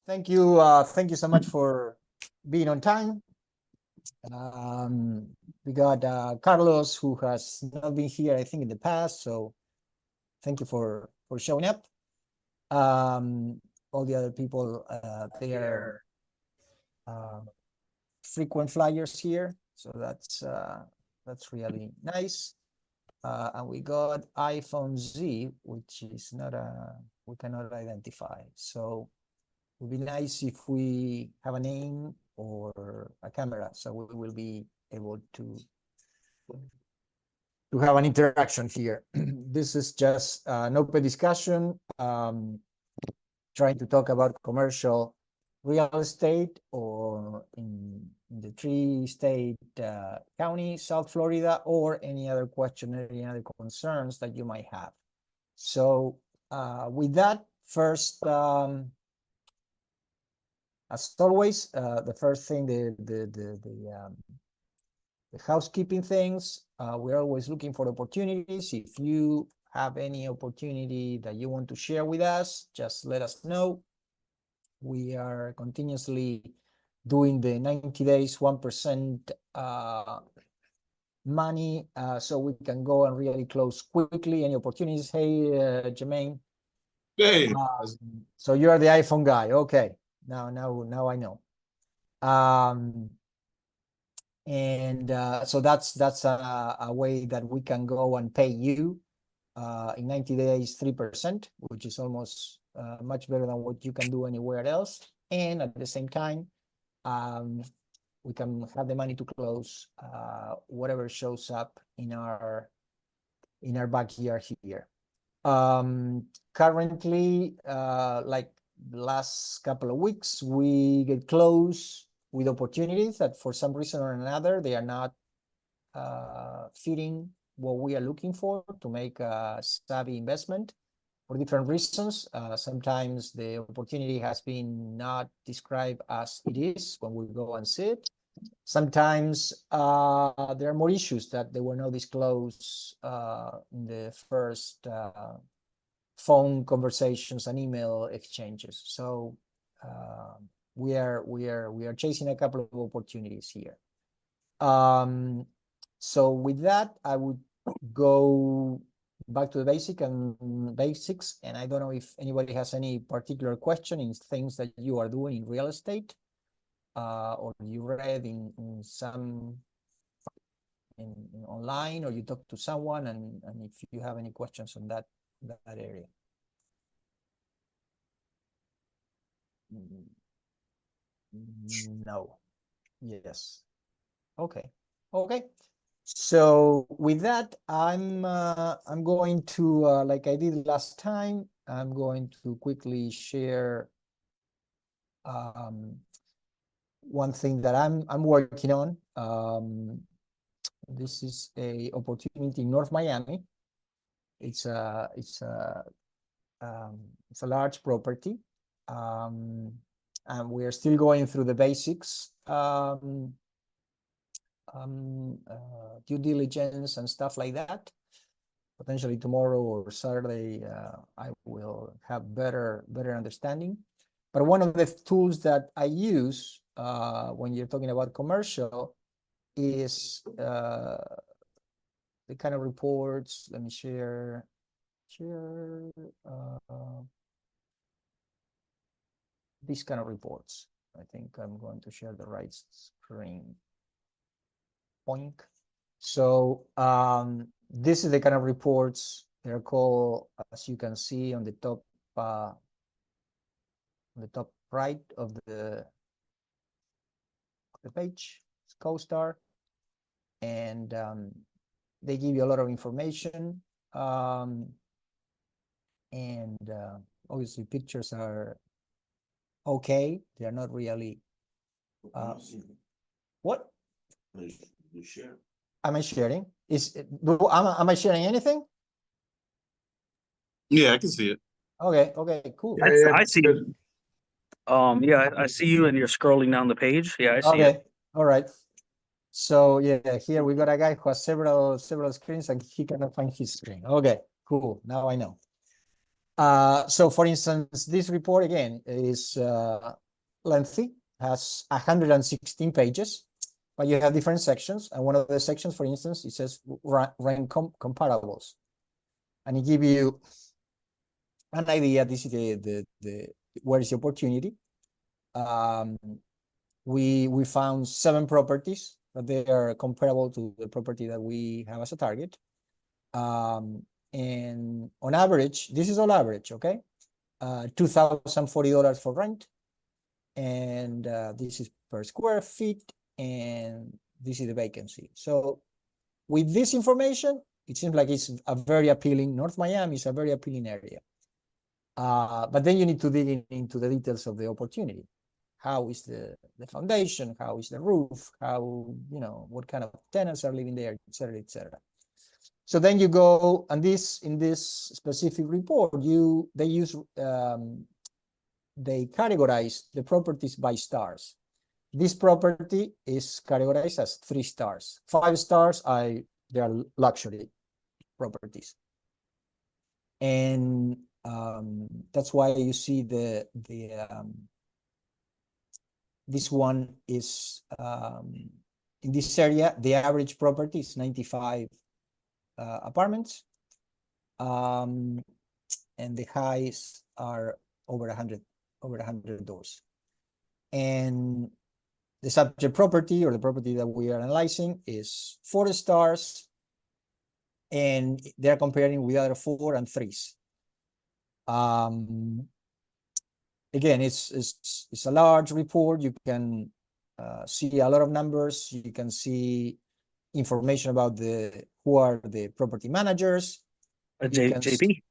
Thank you. Thank you so much for being on time. We got Carlos, who has not been here, I think, in the past. So thank you for showing up. All the other people, they are frequent flyers here, so that's really nice. And we got iPhone Z, which is not we cannot identify. So it would be nice if we have a name or a camera, so we will be able to have an interaction here. This is just an open discussion, trying to talk about commercial real estate or in the three-state county, South Florida, or any other question, any other concerns that you might have. So with that, first, as always, the first thing, the housekeeping things, we're always looking for opportunities. If you have any opportunity that you want to share with us, just let us know. We are continuously doing the 90 days, 1% money, so we can go and really close quickly. Any opportunities? Hey, Jermaine. Hey. So you are the iPhone guy. Okay. Now I know. And so that's a way that we can go and pay you in 90 days, 3%, which is almost much better than what you can do anywhere else. And at the same time, we can have the money to close whatever shows up in our backyard here. Currently, like the last couple of weeks, we get close with opportunities that for some reason or another, they are not fitting what we are looking for to make a savvy investment for different reasons. Sometimes the opportunity has been not described as it is when we go and see it. Sometimes there are more issues that they were not disclosed in the first phone conversations and email exchanges. So we are chasing a couple of opportunities here. So with that, I would go back to the basics, and I don't know if anybody has any particular question in things that you are doing in real estate, or you read in some in online, or you talk to someone, and if you have any questions on that area. No. Yes. Okay. So with that, I'm going to, like I did last time, I'm going to quickly share one thing that I'm working on. This is a opportunity in North Miami. It's a large property, and we are still going through the basics. Due diligence and stuff like that. Potentially tomorrow or Saturday, I will have better understanding. But one of the tools that I use when you're talking about commercial is the kind of reports. Let me share these kind of reports. I think I'm going to share the right screen. Point. So this is the kind of reports. They're called, as you can see on the top right of the page, it's CoStar, and they give you a lot of information, and obviously pictures are okay. They are not really. What? You share. Am I sharing? Am I sharing anything? Yeah, I can see it. Okay, cool. I see it. Yeah, I see you, and you're scrolling down the page. Yeah, I see it. Okay, all right. So yeah, here we got a guy who has several screens and he cannot find his screen. Okay, cool. Now I know. So for instance, this report again is lengthy, has 116 pages, but you have different sections. And one of the sections, for instance, it says rank comparables. And it gives you an idea. This is the where is the opportunity. We found 7 properties that they are comparable to the property that we have as a target. And on average, this is on average, okay? $2,040 for rent. And this is per square feet. And this is the vacancy. So with this information, it seems like it's a very appealing, North Miami is a very appealing area. But then you need to dig into the details of the opportunity. How is the foundation? How is the roof? How, what kind of tenants are living there, et cetera, et cetera. So then you go, and in this specific report, they categorize the properties by stars. This property is categorized as 3 stars. 5 stars, they are luxury properties. And that's why you see this one is in this area, the average property is 95 apartments, and the highs are over 100 doors. And the subject property, or the property that we are analyzing, is 4 stars, and they're comparing with other 4 and 3s. Again, it's a large report. You can see a lot of numbers. You can see information about who are the property managers. JP.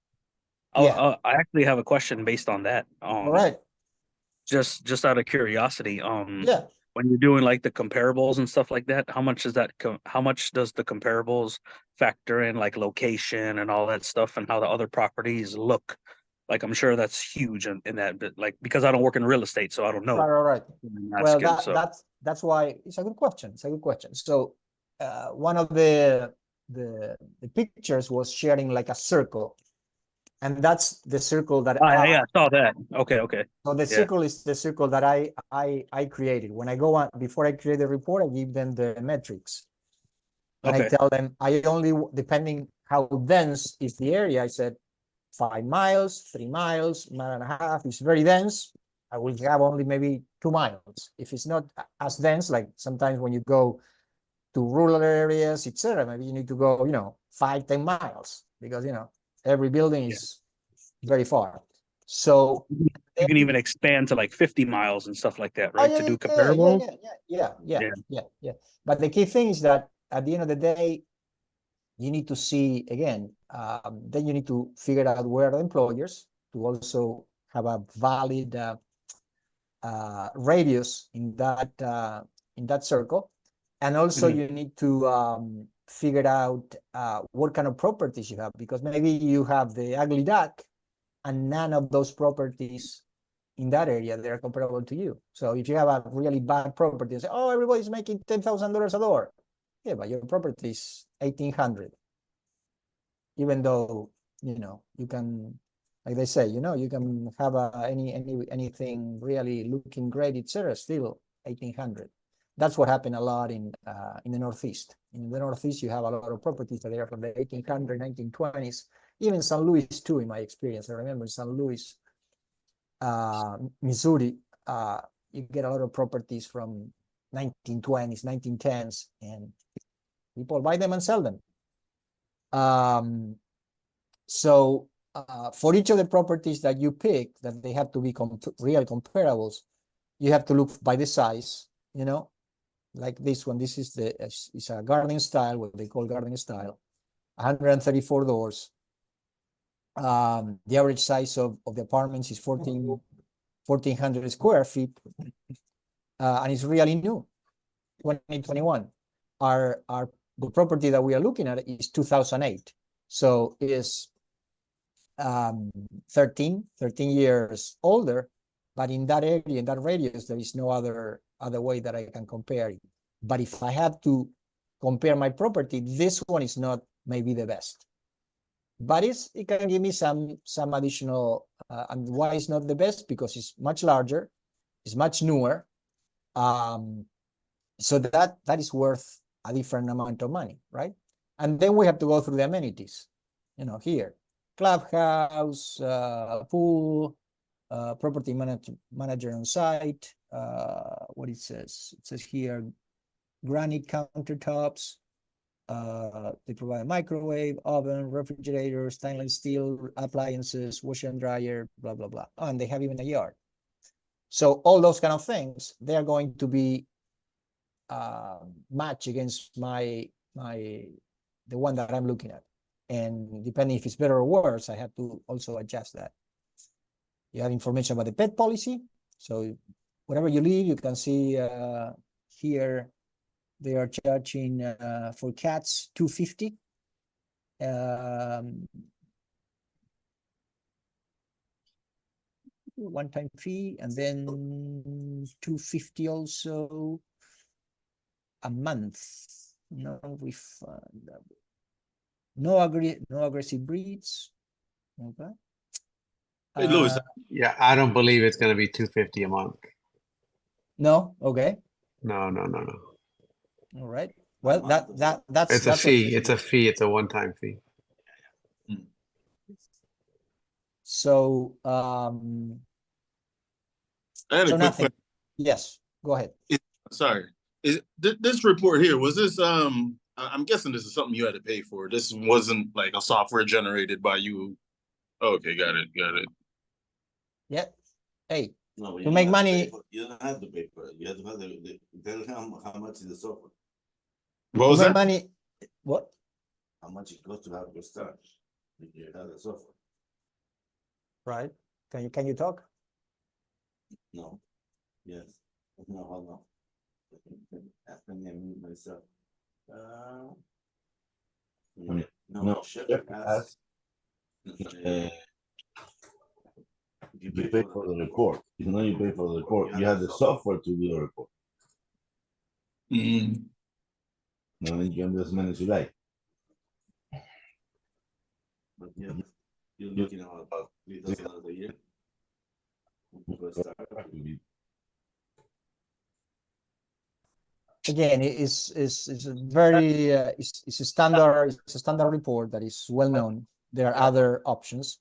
Yeah. I actually have a question based on that. All right. Just out of curiosity, Yeah. when you're doing like the comparables and stuff like that, how much does the comparables factor in, like location and all that stuff, and how the other properties look? Like, I'm sure that's huge in that, but like, because I don't work in real estate, so I don't know. Right. Well, that's why it's a good question. It's a good question. So one of the pictures was sharing like a circle, and that's the circle that I saw that. Okay. So the circle is the circle that I created. When I go on, before I create the report, I give them the metrics. And I tell them, depending how dense is the area, I said 5 miles, 3 miles, mile and a half. It's very dense, I will have only maybe 2 miles. If it's not as dense, like sometimes when you go to rural areas, etc., maybe you need to go, 5, 10 miles, because, every building is very far. So you can even expand to like 50 miles and stuff like that, right? to do comparable. Yeah. But the key thing is that at the end of the day, you need to see again. Then you need to figure out where the employers, to also have a valid radius in that circle, and also you need to figure out what kind of properties you have, because maybe you have the ugly duck, and none of those properties in that area, they're comparable to you. So if you have a really bad property and say, oh, everybody's making $10,000 a door. Yeah, but your property is 1,800. Even though, you can, like they say, you can have anything really looking great, etc., still 1,800. That's what happened a lot in the Northeast. In the Northeast, you have a lot of properties that are from the 1800s, 1920s, even St. Louis too, in my experience. I remember in St. Louis, Missouri, you get a lot of properties from 1920s, 1910s, and people buy them and sell them. So for each of the properties that you pick, that they have to be real comparables, you have to look by the size, like this one. This is it's a garden style, what they call garden style, 134 doors. The average size of the apartments is 1,400 square feet, and it's really new, 2021. The property that we are looking at is 2008, so it is 13 years older. But in that area, in that radius, there is no other way that I can compare it. But if I have to compare my property, this one is not maybe the best. but it can give me some additional, and why it's not the best, because it's much larger, it's much newer. So that is worth a different amount of money, right? And then we have to go through the amenities, here, clubhouse, pool, property manager on site. What it says here, granite countertops. They provide a microwave, oven, refrigerator, stainless steel appliances, washer and dryer, blah, blah, blah. Oh, and they have even a yard. So all those kind of things, they are going to be match against the one that I'm looking at. And depending if it's better or worse, I have to also adjust that. You have information about the pet policy. So wherever you live, you can see here, they are charging for cats $250. One-time fee, and then $250 also a month. No refund. No aggressive breeds. Okay. Hey, Louis, Yeah, I don't believe it's gonna be 250 a month. No. Okay. No. All right. Well, that's It's a fee. It's a fee. It's a one-time fee. So I had a so quick nothing. question. Yes. Go ahead. Sorry. Is this report here, was this I'm guessing this is something you had to pay for. This wasn't like a software generated by you. Okay, got it. Yeah. Hey, No, but to you make don't have to money. pay for- You don't have to pay for it. You have to have tell him how much is the software, What to was make that? money. What? how much it costs to have your start. If you have the software. Right. Can you talk? No. Yes. No, hold on. Ask me and mute myself. No, Shepard asked. You pay for the report. You know you pay for the report. You have the software to do the report. Mhm. No, then you can do as many as you like. But yeah, you're looking at about $3,000 a year. For a start. Again, it's a very it's a standard report that is well known. There are other options,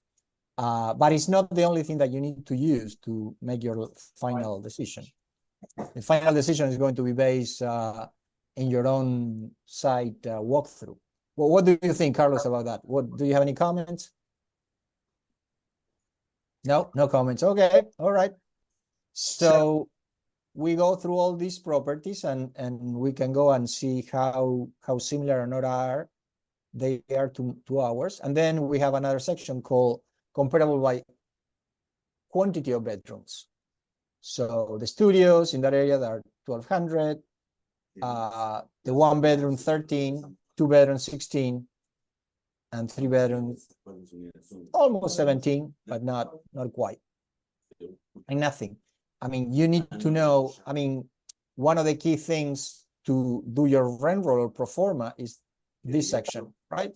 but it's not the only thing that you need to use to make your final decision. The final decision is going to be based in your own site walkthrough. Well, what do you think, Carlos, about that? What do you have any comments? No comments. Okay, all right. So we go through all these properties and we can go and see how similar or not are they are to ours. And then we have another section called comparable by quantity of bedrooms. So the studios in that area that are 1,200, the 1 bedroom 13, 2 bedroom 16, and 3 bedrooms almost 17, but not quite. And nothing. I mean, you need to know, I mean, one of the key things to do your rent roll or pro forma is this section, right?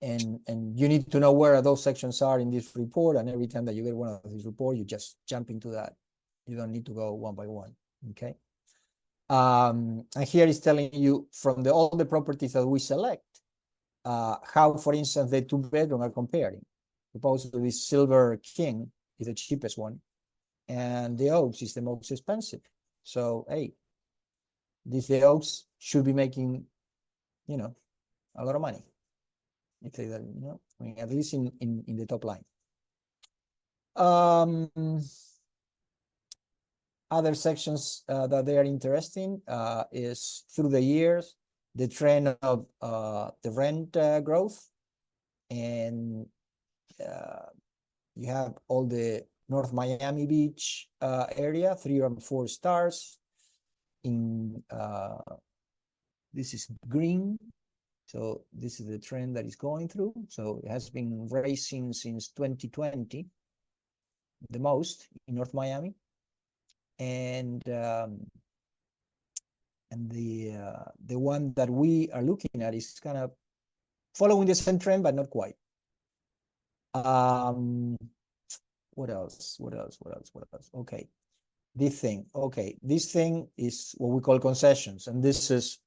And you need to know where those sections are in this report, and every time that you get one of these reports, you just jump into that. You don't need to go one by one, okay? And here is telling you from all the properties that we select, how, for instance, the 2 bedroom are comparing. Supposedly Silver King is the cheapest one, and the Oaks is the most expensive. So, hey, the Oaks should be making, a lot of money. If they, I mean, at least in the top line. Other sections that they are interesting is through the years, the trend of the rent growth, and you have all the North Miami Beach area, 3 and 4 stars. In this is green, so this is the trend that is going through. So it has been rising since 2020, the most in North Miami, and And the one that we are looking at is kind of following the same trend, but not quite. What else? Okay. This thing. Okay. This thing is what we call concessions. And this is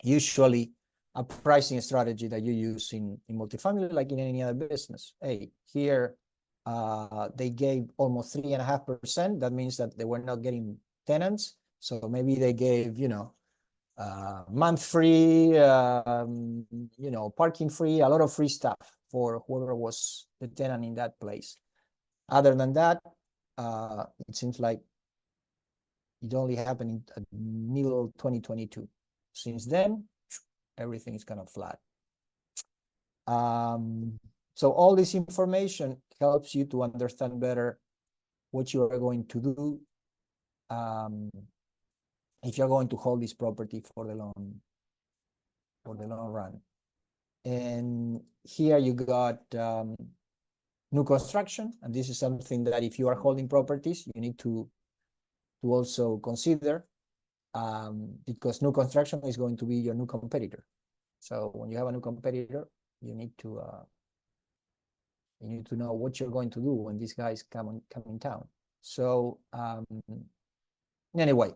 usually a pricing strategy that you use in multifamily, like in any other business. Hey, here they gave almost 3.5%. That means that they were not getting tenants. So maybe they gave, month free, parking free, a lot of free stuff for whoever was the tenant in that place. Other than that, it seems like it only happened in middle 2022. Since then, everything is kind of flat. So all this information helps you to understand better what you are going to do if you're going to hold this property for the long run. And here you got new construction, and this is something that if you are holding properties, you need to also consider, because new construction is going to be your new competitor. So when you have a new competitor, you need to know what you're going to do when these guys come in town. So anyway,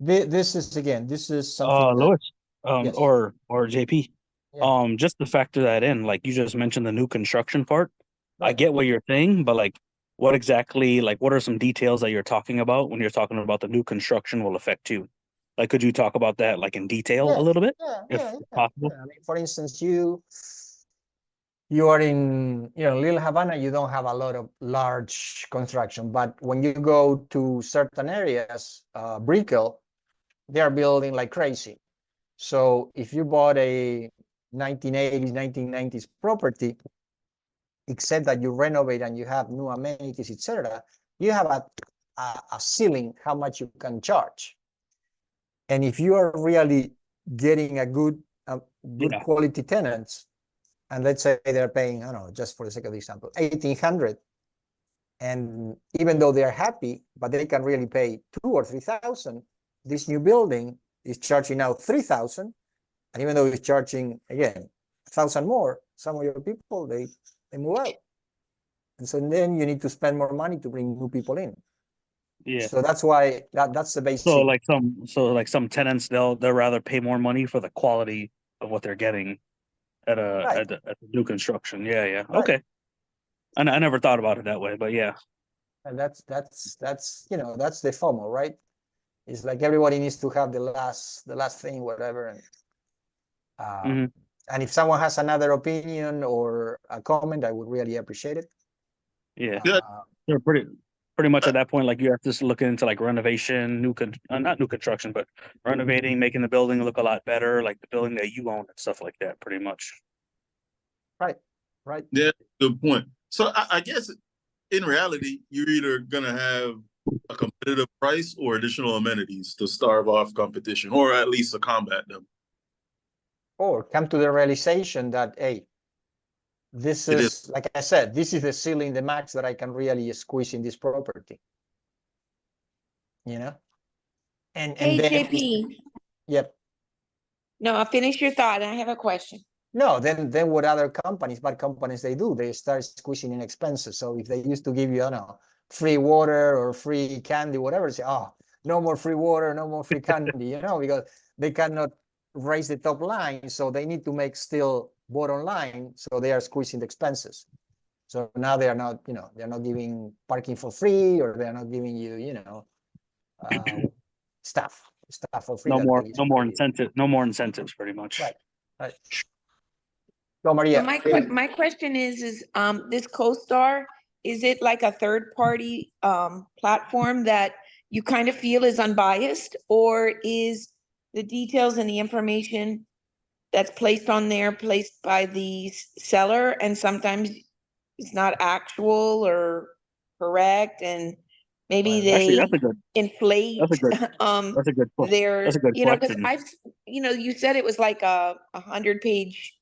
this is something that, Louis, yes. or JP, Yeah. just to factor that in, like you just mentioned the new construction part. I Right. get what you're saying, but like, what exactly, like, what are some details that you're talking about when you're talking about the new construction will affect you? Like, could you talk about that, like, in detail a little bit, if possible? I mean, for instance, you are in, Little Havana, you don't have a lot of large construction, but when you go to certain areas, Brickell, they are building like crazy. So if you bought a 1980s, 1990s property, except that you renovate and you have new amenities, etc., you have a ceiling how much you can charge. And if you are really getting a good quality tenants, and let's say they're paying, I don't know, just for the sake of the example, 1,800, and even though they're happy, but they can really pay 2,000 or 3,000, this new building is charging now 3,000, and even though it's charging again 1,000 more, some of your people they move out, and so then you need to spend more money to bring new people in. Yeah. So that's why that's the basic. So like some tenants, they'll rather pay more money for the quality of what they're getting at a new construction. Yeah. Right. Okay. I never thought about it that way, but yeah. And that's the FOMO, right? It's like everybody needs to have the last thing, whatever. And and if someone has another opinion or a comment, I would really appreciate it. Yeah. They're pretty much at that point, like you have to look into like renovation, not new construction, but renovating, making the building look a lot better, like the building that you own and stuff like that, pretty much. Right. Yeah, good point. So I guess in reality, you're either gonna have a competitive price or additional amenities to starve off competition, or at least to combat them. Or come to the realization that, hey, this is, like I said, this is the ceiling, the max that I can really squeeze in this property. And Hey, then, JP. Yep. No, I'll finish your thought. I have a question. No, then what other bad companies they do, they start squeezing in expenses. So if they used to give you, I don't know, free water or free candy, whatever, say, oh, no more free water, no more free candy, because they cannot raise the top line. So they need to make still bottom line. So they are squeezing the expenses. So now they are not, they're not giving parking for free, or they're not giving you, stuff for free. No more incentives, pretty much. Right. So Maria, So my question is this CoStar, is it like a third party platform that you kind of feel is unbiased, or is the details and the information that's placed on there placed by the seller, and sometimes it's not actual or correct, and maybe they inflate That's a good their, because question. you said it was like a 100-page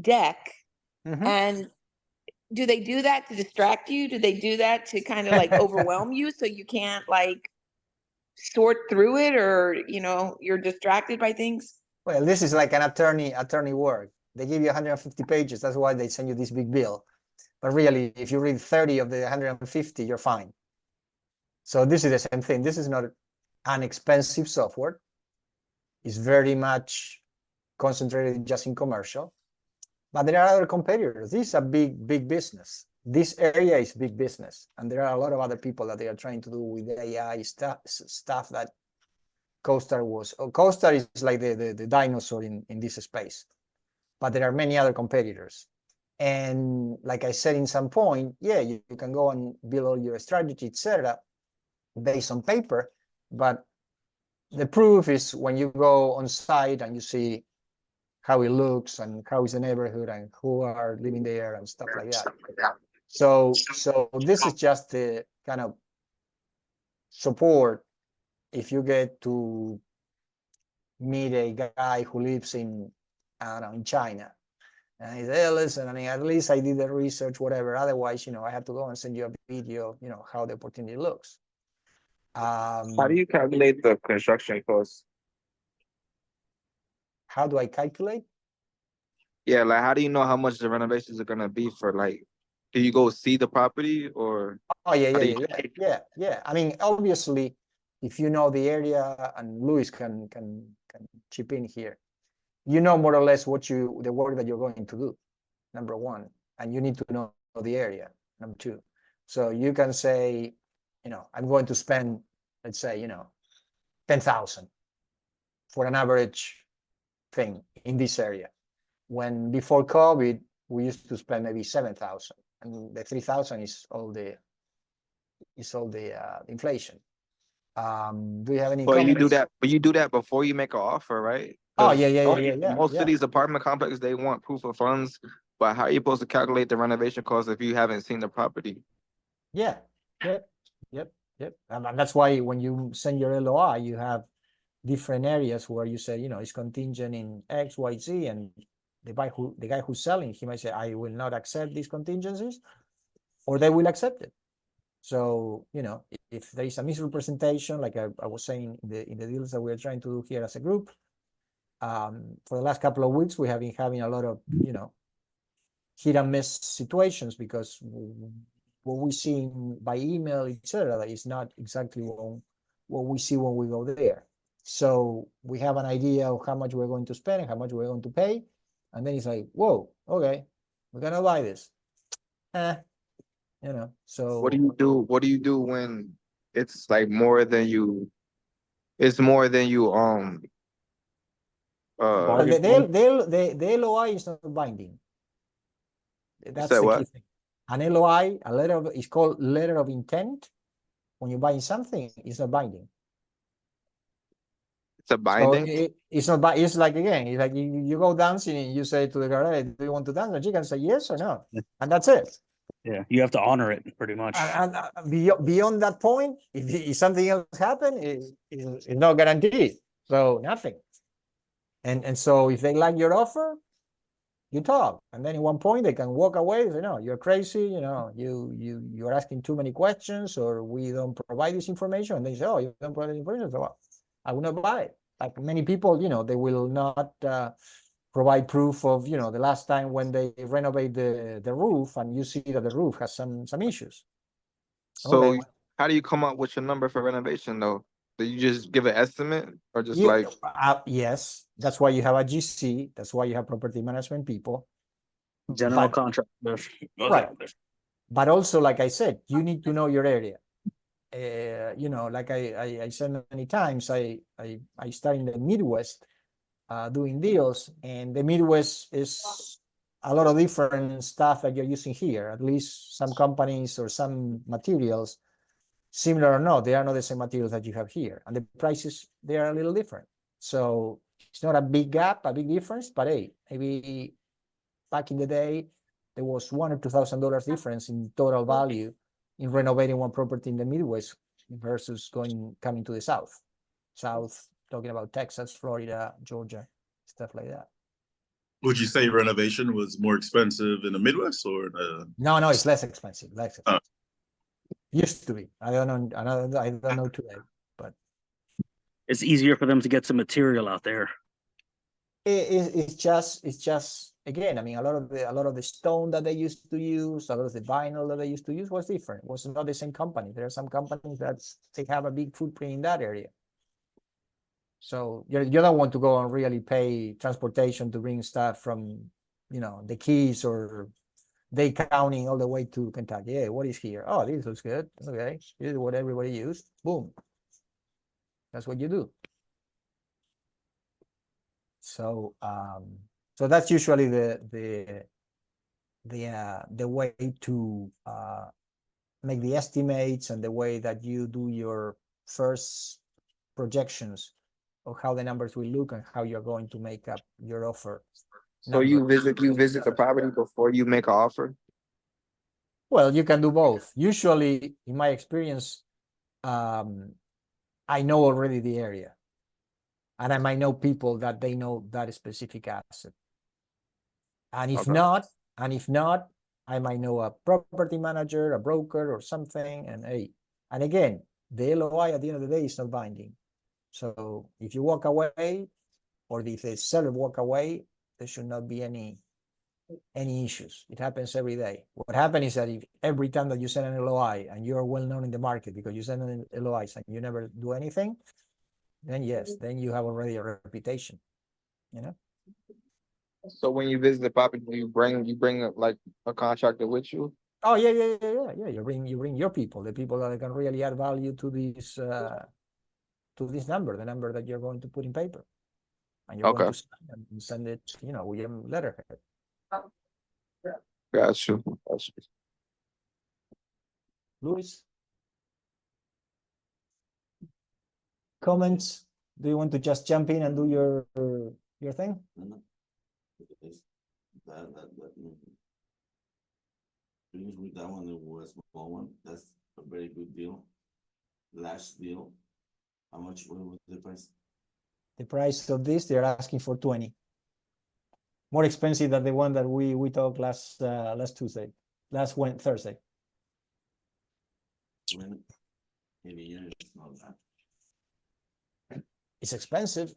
deck. And do they do that to distract you? Do they do that to kind of like overwhelm you so you can't like sort through it, or, you know, you're distracted by things? Well, this is like an attorney work. They give you 150 pages. That's why they send you this big bill. But really, if you read 30 of the 150, you're fine. So this is the same thing. This is not an expensive software. It's very much concentrated just in commercial. But there are other competitors. This is a big business. This area is big business. And there are a lot of other people that they are trying to do with AI stuff that CoStar was. CoStar is like the dinosaur in this space. But there are many other competitors. And like I said in some point, yeah, you can go and build all your strategy, etc., based on paper. But the proof is when you go on site and you see how it looks and how is the neighborhood and who are living there and stuff like that. So this is just the kind of support if you get to meet a guy who lives in, I don't know, in China. And he said, hey, listen, I mean, at least I did the research, whatever. Otherwise, you know, I have to go and send you a video, you know, how the opportunity looks. How do you calculate the construction costs? How do I calculate? Yeah, like how do you know how much the renovations are gonna be for, like, do you go see the property or? Oh, yeah. How do you- Yeah. I mean, obviously, if you know the area, and Luis can chip in here, you know more or less the work that you're going to do, number one, and you need to know the area, number two. So you can say, you know, I'm going to spend, let's say, you know, 10,000 for an average thing in this area. When before COVID, we used to spend maybe 7,000, and the 3,000 is all the inflation. Do you have any But you do comments? that, but you do that before you make an offer, right? Oh, 'Cause yeah. Most of these apartment complexes, they want proof of funds, but how are you supposed to calculate the renovation costs if you haven't seen the property? Yeah. Yep. And that's why when you send your LOI, you have different areas where you say, you know, it's contingent in X, Y, Z, and the guy who's selling, he might say, I will not accept these contingencies, or they will accept it. So, you know, if there is a misrepresentation, like I was saying in the deals that we're trying to do here as a group, for the last couple of weeks, we have been having a lot of, you know, hit and miss situations, because what we see by email, etc., is not exactly what we see when we go there. So we have an idea of how much we're going to spend and how much we're going to pay, and then it's like, whoa, okay, we're gonna buy this. You know, so What do you do? What do you do when it's like more than you? It's more than you. but the LOI is not binding. That's said the what? key thing. An LOI, is called letter of intent. When you're buying something, it's not binding. It's a So binding. it's not, it's like, again, it's like you go dancing and you say to the girl, hey, do you want to dance? And she can say yes or no, and that's it. Yeah, you have to honor it pretty much. And beyond that point, if something else happens, it's not guaranteed. So nothing. And so if they like your offer, you talk, and then at one point they can walk away and say, no, you're crazy, you know, you're asking too many questions, or we don't provide this information. And they say, oh, you don't provide this information, so well, I will not buy it. Like many people, you know, they will not provide proof of, you know, the last time when they renovate the roof, and you see that the roof has some issues. So Okay. how do you come up with your number for renovation though? Do you just give an estimate or just You, like? yes, that's why you have a GC. That's why you have property management people. General But- contractor. Right. But also, like I said, you need to know your area. You know, like I said many times, I start in the Midwest doing deals, and the Midwest is a lot of different stuff that you're using here. At least some companies or some materials, similar or not, they are not the same materials that you have here, and the prices, they are a little different. So it's not a big gap, a big difference, but hey, maybe back in the day, there was $1,000 or $2,000 difference in total value in renovating one property in the Midwest versus coming to the South, talking about Texas, Florida, Georgia, stuff like that. Would you say renovation was more expensive in the Midwest or No, it's less expensive. Used to be. I don't know. I don't know today, but it's easier for them to get some material out there. It's just again, I mean, a lot of the stone that they used to use, a lot of the vinyl that they used to use was different. It was not the same company. There are some companies that they have a big footprint in that area. So you don't want to go and really pay transportation to bring stuff from, you know, the Keys or Dade County all the way to Kentucky. Hey, what is here? Oh, this looks good. Okay, this is what everybody used. Boom. That's what you do. So so that's usually the way to make the estimates and the way that you do your first projections of how the numbers will look and how you're going to make up your offer. So you visit the property before you make an offer? Well, you can do both. Usually, in my experience, I know already the area, and I might know people that they know that specific asset. And if not, I might know a property manager, a broker, or something. And again, the LOI at the end of the day is not binding. So if you walk away, or if the seller walk away, there should not be any issues. It happens every day. What happens is that if every time that you send an LOI and you're well known in the market because you send an LOIs and you never do anything, then yes, then you have already a reputation, you know. So when you visit the property, you bring like a contractor with you? Oh yeah. You bring your people, the people that can really add value to this number, the number that you're going to put in paper, and you're going to send it, you know, with your letterhead. Got you. Luis, comments? Do you want to just jump in and do your thing? No. Finish with that one, it was a small one. That's a very good deal. Last deal. How much was the price? The price of this, they're asking for 20. More expensive than the one that we talked last Thursday, Thursday. Maybe it's not that. It's expensive.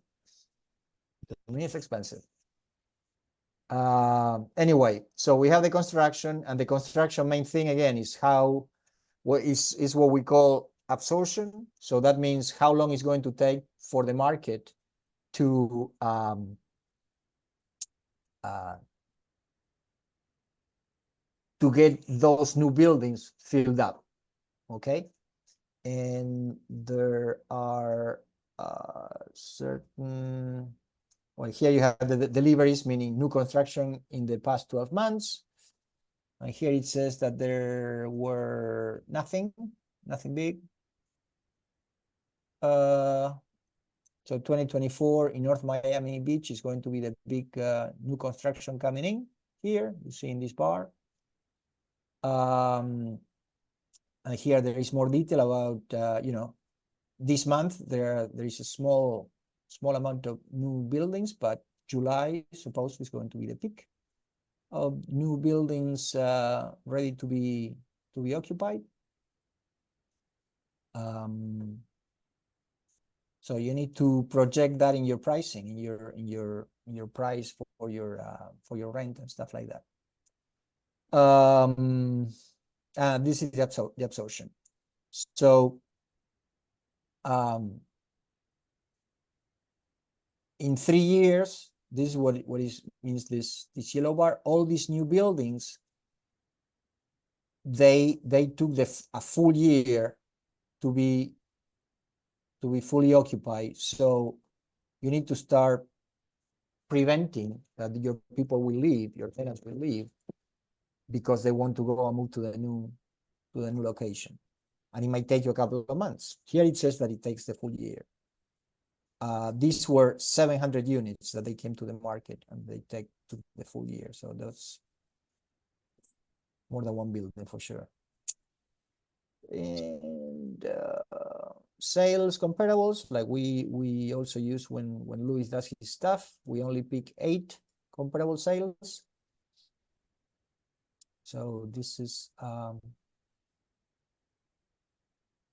To me, it's expensive. Anyway, so we have the construction, and the construction main thing again is what we call absorption. So that means how long it's going to take for the market to get those new buildings filled up. Okay, and there are certain. Well, here you have the deliveries, meaning new construction in the past 12 months. And here it says that there were nothing big. So 2024 in North Miami Beach is going to be the big new construction coming in here. You see in this bar. And here there is more detail about, you know, this month there is a small amount of new buildings, but July supposedly is going to be the peak of new buildings ready to be occupied. So you need to project that in your pricing, in your price for your rent and stuff like that. This is the absorption. So in 3 years, this is what means this yellow bar. All these new buildings, they took a full year to be fully occupied. So you need to start preventing that your people will leave, your tenants will leave, because they want to go and move to the new location, and it might take you a couple of months. Here it says that it takes the full year. These were 700 units that they came to the market, and they took the full year. So that's more than one building for sure. And sales comparables, like we also use when Luis does his stuff, we only pick 8 comparable sales. So this is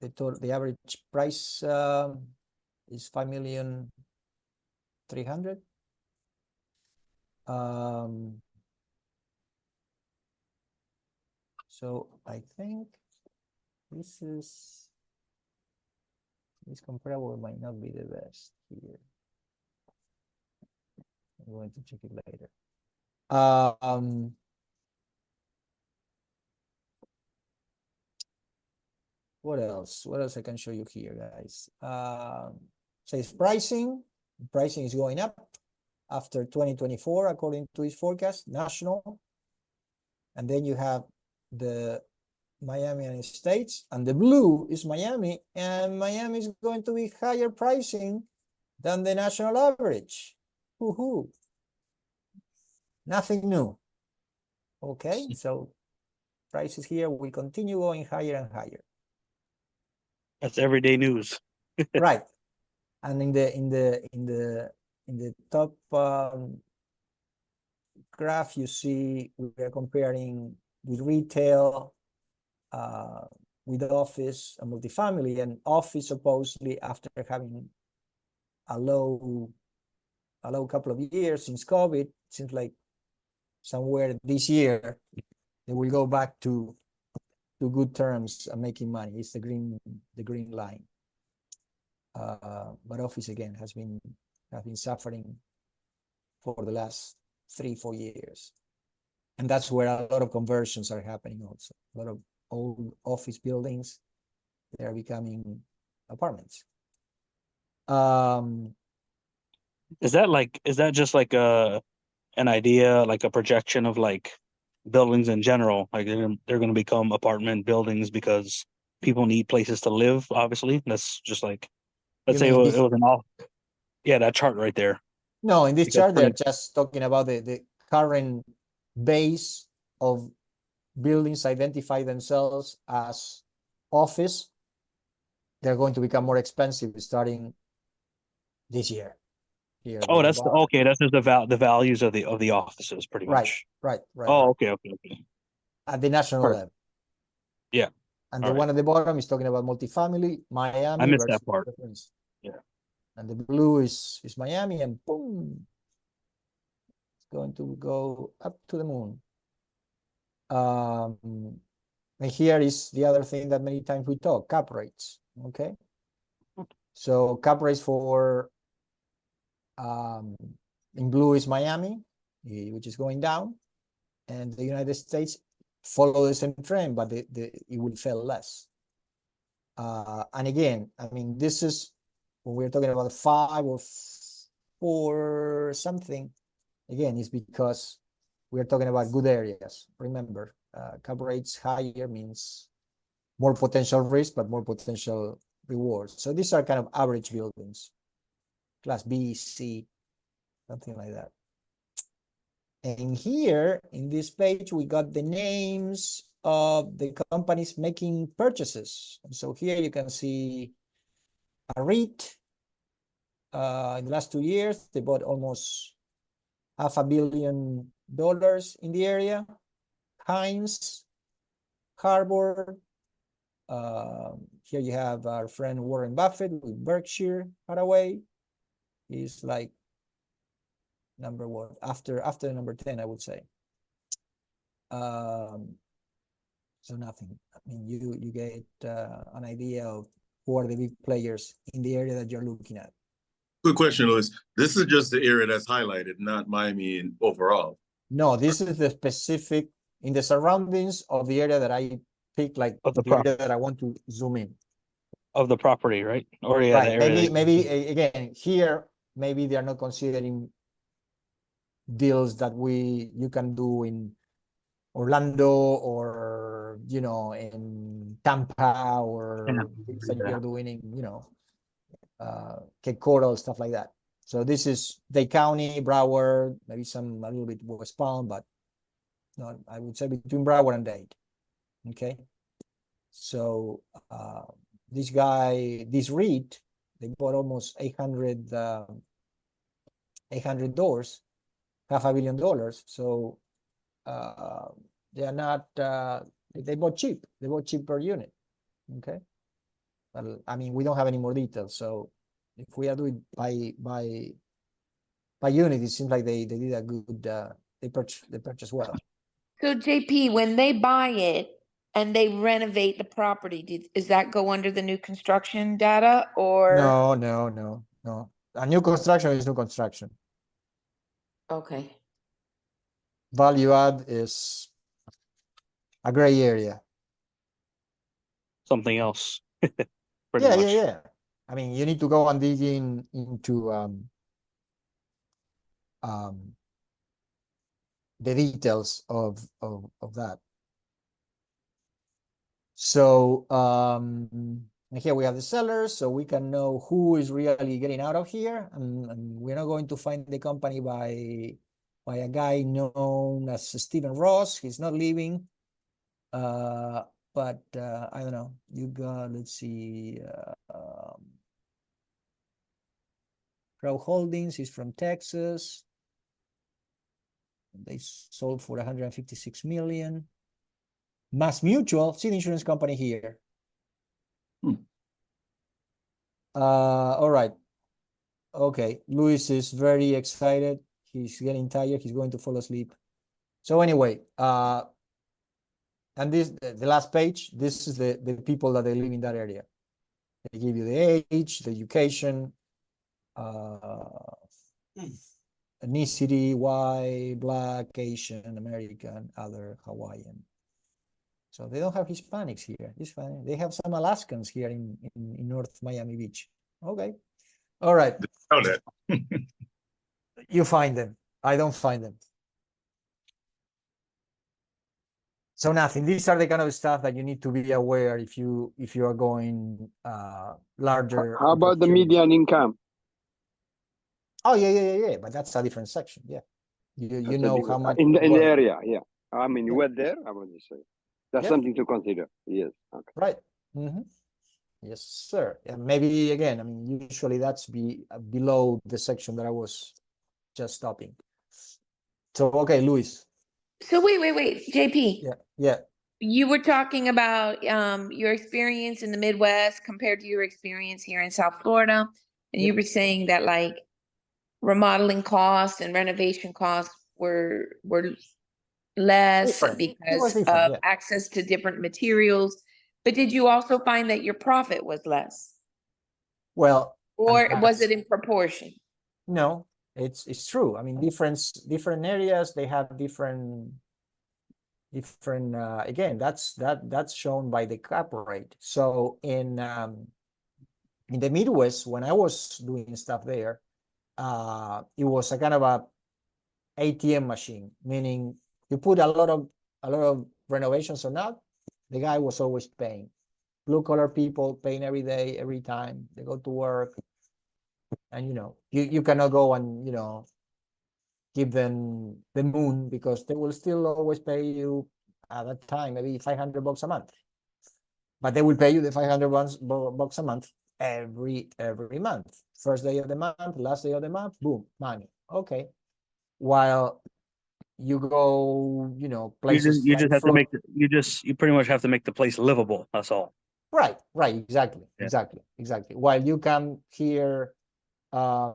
the average price is 5,300,000. So I think this comparable might not be the best here. I'm going to check it later. What else? What else I can show you here, guys? Says pricing. Pricing is going up after 2024, according to its forecast, national. And then you have the Miami and States, and the blue is Miami, and Miami is going to be higher pricing than the national average. Woohoo! Nothing new. Okay, so prices here will continue going higher and higher. That's everyday news. Right. And in the top graph, you see we are comparing with retail, with office and multifamily, and office supposedly after having a low couple of years since COVID, seems like somewhere this year they will go back to good terms and making money. It's the green line. But office again has been suffering for the last 3-4 years, and that's where a lot of conversions are happening. Also, a lot of old office buildings, they are becoming apartments. Is that just like an idea, like a projection of like buildings in general? Like they're going to become apartment buildings because people need places to live. Obviously, that's just like, let's say it was an off. Yeah, that chart right there. No, in this Because chart, they're just talking about the current base of buildings identify themselves as office. They're going to become more expensive starting this year. Here, Oh, that's okay. That's just the values of the offices, pretty much. Right. Oh, okay. At the national level. Yeah. And the one at the bottom is talking about multifamily, Miami. I missed that part. Yeah. And the blue is Miami, and boom, it's going to go up to the moon. And here is the other thing that many times we talk, cap rates. Okay. So cap rates for in blue is Miami, which is going down, and the United States follow the same trend, but it will fall less. And again, I mean, this is when we're talking about 5 or 4 something. Again, it's because we're talking about good areas. Remember, cap rates higher means more potential risk, but more potential rewards. So these are kind of average buildings, class B, C, something like that. And here in this page, we got the names of the companies making purchases. And so here you can see a REIT. In the last 2 years, they bought almost $500 million in the area. Hines, Harbor. Here you have our friend Warren Buffett with Berkshire Hathaway. He's like number one after number 10, I would say. So nothing. I mean, you get an idea of who are the big players in the area that you're looking at. Good question, Luis. This is just the area that's highlighted, not Miami in overall. No, this is the specific in the surroundings of the area that I picked, like of the area that I want to zoom in. Of the property, right? Or yeah, right. the area Maybe again here, maybe they are not considering deals that you can do in Orlando or in Tampa or things that you're doing in Cape Coral, stuff like that. So this is Dade County, Broward, maybe a little bit West Palm, but no, I would say between Broward and Dade. Okay, so this REIT, they bought almost 800 doors, $500 million. So they are not they bought cheap. They bought cheap per unit. Okay, well, I mean, we don't have any more details, so if we are doing by unit, it seems like they did a good, they purchased well. So JP, when they buy it and they renovate the property, does that go under the new construction data or? No. A new construction is new construction. Okay. Value add is a gray area. Something else. Pretty much. Yeah. I mean, you need to go and dig into the details of that. So and here we have the sellers, so we can know who is really getting out of here, and we're not going to find the company by a guy known as Stephen Ross. He's not leaving, but I don't know. You got, let's see, Crow Holdings is from Texas. They sold for 156 million. Mass Mutual, see the insurance company here. All right. Okay, Luis is very excited. He's getting tired. He's going to fall asleep. So anyway, and this, the last page, this is the people that they live in that area. They give you the age, the education, ethnicity, white, black, Asian, American, other, Hawaiian. So they don't have Hispanics here. It's fine. They have some Alaskans here in North Miami Beach. Okay. All right. Know that. You find them. I don't find them. So nothing. These are the kind of stuff that you need to be aware if you are going larger. How about the opportunity. median income? Oh yeah. But that's a different section. Yeah. You know how much in the well, area. Yeah. I mean, you yeah. were there. I want to say that's Yeah. something to consider. Yes. Okay. Right. Yes, sir. And maybe again, I mean, usually that's below the section that I was just stopping. So okay, Luis. So wait, JP. Yeah. You were talking about your experience in the Midwest compared to your experience here in South Florida, and you were saying that like remodeling costs and renovation costs were less Different. because different, of yeah. access to different materials. But did you also find that your profit was less, Well, or was it in proportion? No, it's true. I mean, different areas, they have different again, that's shown by the cap rate. So in the Midwest, when I was doing stuff there, it was a kind of a ATM machine, meaning you put a lot of renovations or not, the guy was always paying. Blue collar people paying every day, every time they go to work. And you cannot go and give them the moon, because they will still always pay you at that time maybe $500 a month, but they will pay you the $500 a month every month. First day of the month, last day of the month, boom, money. Okay. While you go, places You like just have to make you pretty much have to make the place livable. That's all. Right, exactly. Yeah. Exactly. While you come here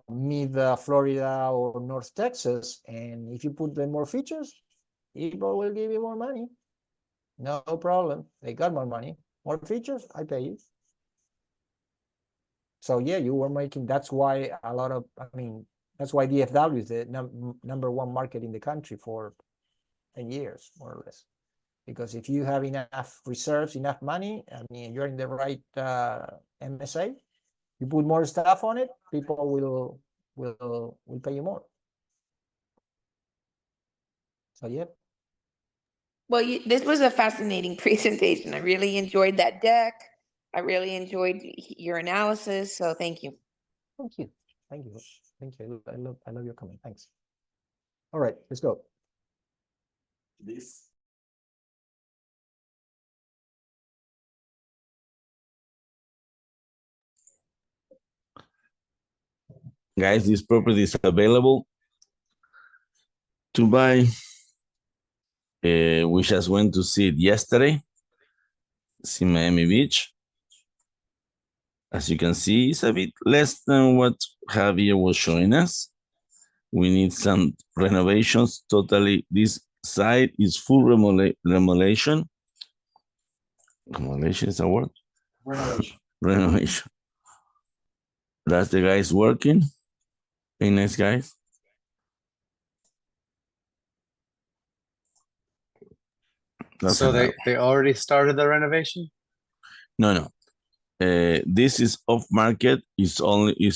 mid Florida or North Texas, and if you put them more features, people will give you more money. No problem. They got more money, more features, I pay you. So yeah, you were making, that's why that's why DFW is the number one market in the country for 10 years, more or less. Because if you have enough reserves, enough money, I mean, you're in the right MSA, you put more stuff on it, people will pay you more. So yeah. Well, this was a fascinating presentation. I really enjoyed that deck. I really enjoyed your analysis. So thank you. Thank you. I love your comment. Thanks. All right, let's go. This. Guys, this property is available to buy. We just went to see it yesterday. It's in Miami Beach. As you can see, it's a bit less than what Javier was showing us. We need some renovations. Totally, this side is full remodelation. Remodelation is a word? Renovation. Renovation. That's the guys working. Very nice guys. That's So enough. they already started the renovation? No. This is off market. It's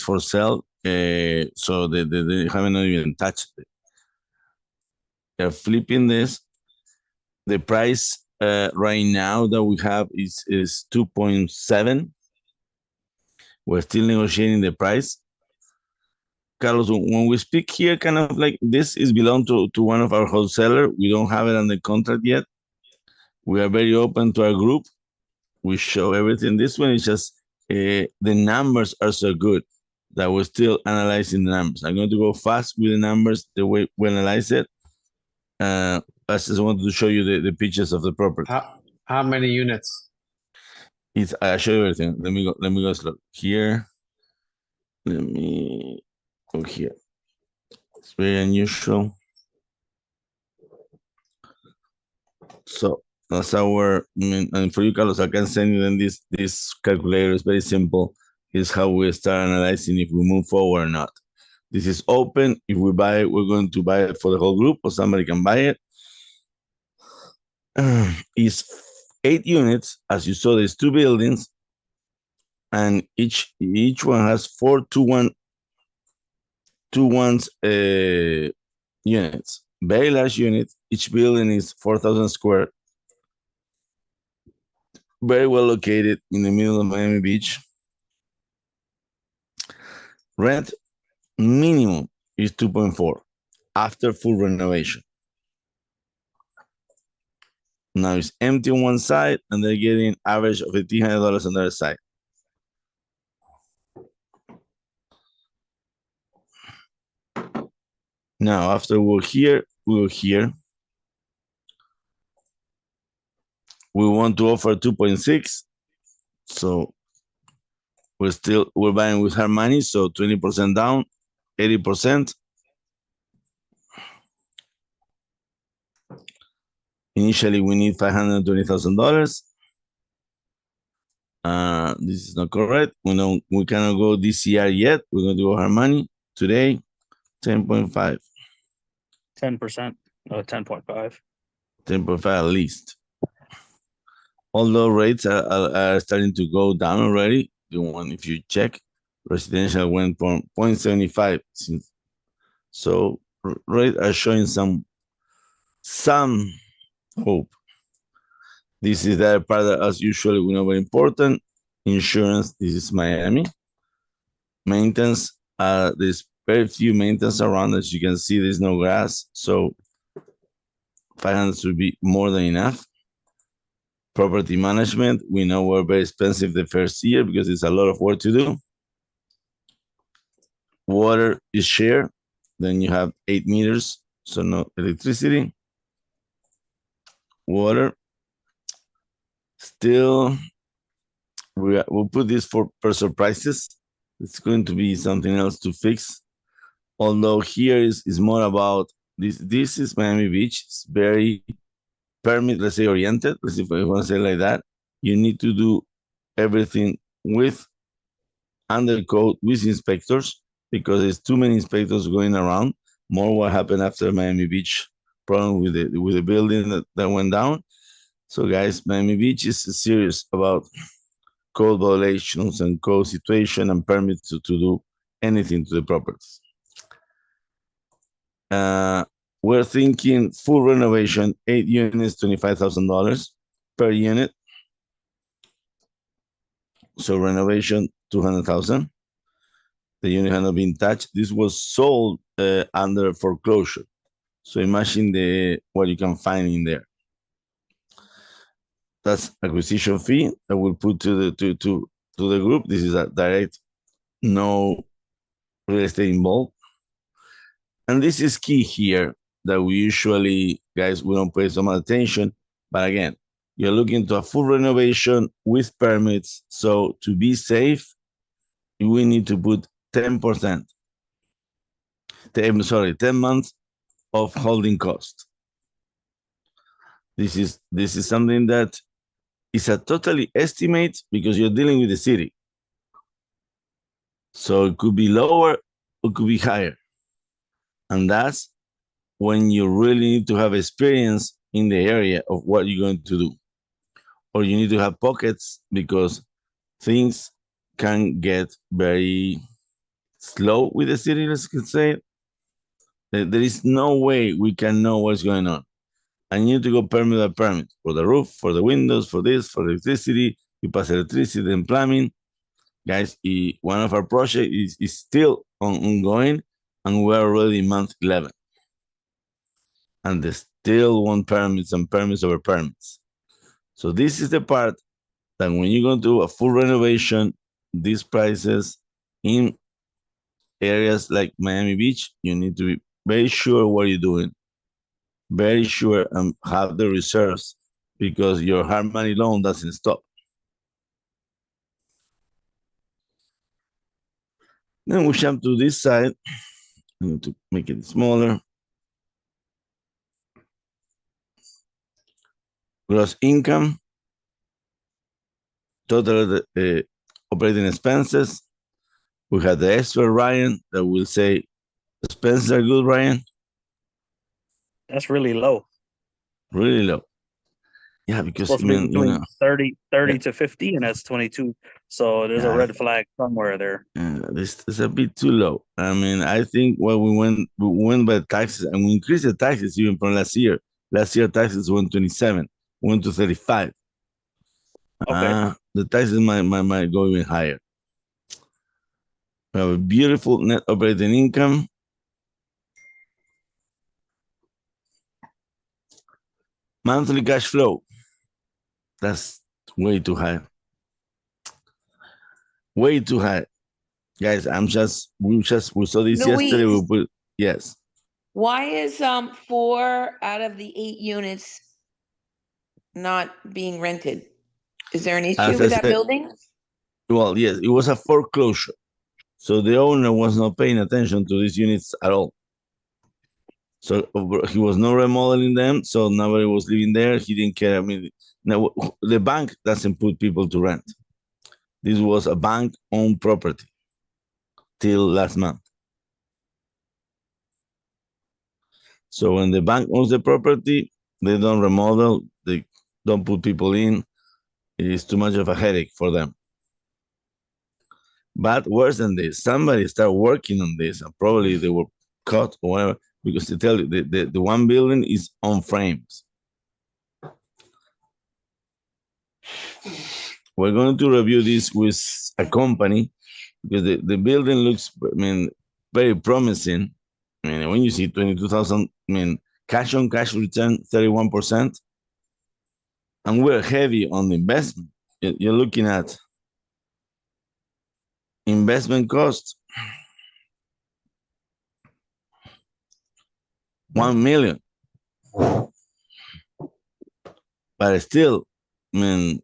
for sale. So they haven't even touched it. They're flipping this. The price right now that we have is 2.7. We're still negotiating the price. Carlos, when we speak here, kind of like this is belong to one of our wholesaler. We don't have it on the contract yet. We are very open to our group. We show everything. This one is just the numbers are so good that we're still analyzing the numbers. I'm going to go fast with the numbers, the way we analyze it. I just wanted to show you the pictures of the property. How many units? I show you everything. Let me go slow. Here. Let me go here. It's very unusual. So that's and for you, Carlos, I can send you then this calculator. Is very simple. Is how we start analyzing if we move forward or not. This is open. If we buy it, we're going to buy it for the whole group, or somebody can buy it. It's 8 units. As you saw, there's 2 buildings, and each one has 4 2-1 units. Very large unit. Each building is 4,000 square. Very well located in the middle of Miami Beach. Rent minimum is 2.4 after full renovation. Now it's empty on one side, and they're getting average of $1,500 on the other side. Now, after we're here, we want to offer 2.6. So we're buying with her money, so 20% down, 80%. Initially, we need $520,000. This is not correct. We cannot go DCR yet. We're going to go her money today, 10.5. 10%, 10.5. 10.5 at least. Although rates are starting to go down already. If you check, residential went from 0.75 since. So rates are showing some hope. This is the part that, as usually, we know very important. Insurance. This is Miami. Maintenance. There's very few maintenance around. As you can see, there's no grass, so 500 should be more than enough. Property management. We know we're very expensive the first year because it's a lot of work to do. Water is shared. Then you have 8 meters, so no electricity. Water. Still, we'll put this per surprises. It's going to be something else to fix. Although here is more about this. This is Miami Beach. It's very permit, let's say, oriented. Let's see if I want to say it like that. You need to do everything under code with inspectors, because there's too many inspectors going around. More what happened after Miami Beach problem with the building that went down. So guys, Miami Beach is serious about code violations and code situation and permits to do anything to the properties. We're thinking full renovation, 8 units, $25,000 per unit. So renovation, $200,000. The unit had not been touched. This was sold under foreclosure. So imagine what you can find in there. That's acquisition fee that we'll put to the group. This is a direct, no real estate involved. And this is key here that we usually, guys, we don't pay so much attention. But again, you're looking to a full renovation with permits. So to be safe, we need to put 10%. 10 months of holding cost. This is something that is a totally estimate because you're dealing with the city. So it could be lower, it could be higher. And that's when you really need to have experience in the area of what you're going to do. Or you need to have pockets because things can get very slow with the city, let's say. There is no way we can know what's going on. I need to go permit by permit for the roof, for the windows, for this, for electricity. You pass electricity and plumbing. Guys, one of our projects is still ongoing, and we're already in month 11. And they still want permits and permits over permits. So this is the part that when you go to do a full renovation, these prices in areas like Miami Beach, you need to be very sure what you're doing, very sure and have the reserves because your hard money loan doesn't stop. Then we jump to this side. I need to make it smaller. Gross income, total operating expenses. We have the expert Ryan that will say expenses are good, Ryan. That's really low. Really low. Yeah, because Supposed I to be mean, between 30 yeah. to 50, and that's 22. So there's a Yeah. red flag somewhere there. This is a bit too low. I mean, I think we went by taxes and we increased the taxes even from last year. Last year taxes went 27, went to 35. Okay. The taxes might go even higher. We have a beautiful net operating income. Monthly cash flow. That's way too high. Way too high. Guys, we saw this yesterday. Luis. We put, yes. Why is 4 out of the 8 units not being rented? Is there an issue As I with that said, building? well, yes, it was a foreclosure. So the owner was not paying attention to these units at all. So he was not remodeling them. So nobody was living there. He didn't care. I mean, now the bank doesn't put people to rent. This was a bank-owned property till last month. So when the bank owns the property, they don't remodel. They don't put people in. It is too much of a headache for them. But worse than this, somebody started working on this, and probably they were caught or whatever, because they tell you the one building is on frames. We're going to review this with a company because the building looks, I mean, very promising. I mean, when you see 22,000, I mean, cash on cash return 31%, and we're heavy on the investment. You're looking at investment cost, 1 million. But still, I mean,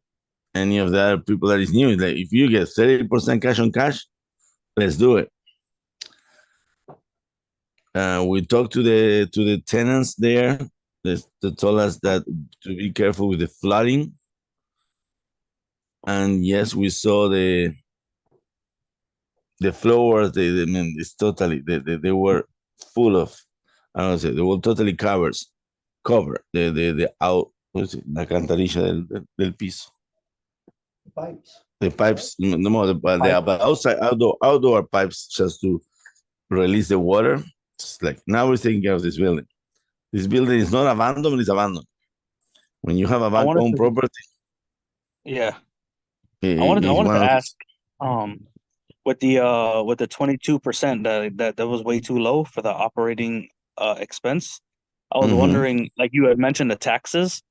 any of the other people that is new, like if you get 30% cash on cash, let's do it. We talked to the tenants there. They told us that to be careful with the flooding. And yes, we saw the floors. I mean, it's totally they were full of, I don't know, they were totally covered. The out, what's it, la cantarilla del piso. Pipes. The pipes, no, the outside outdoor pipes just to release the water. It's like now we're taking care of this building. This building is not abandoned, it's abandoned. When you have a bank-owned property, yeah. I wanted to ask, with the 22% that was way too low for the operating expense. I was wondering, like you had mentioned the taxes,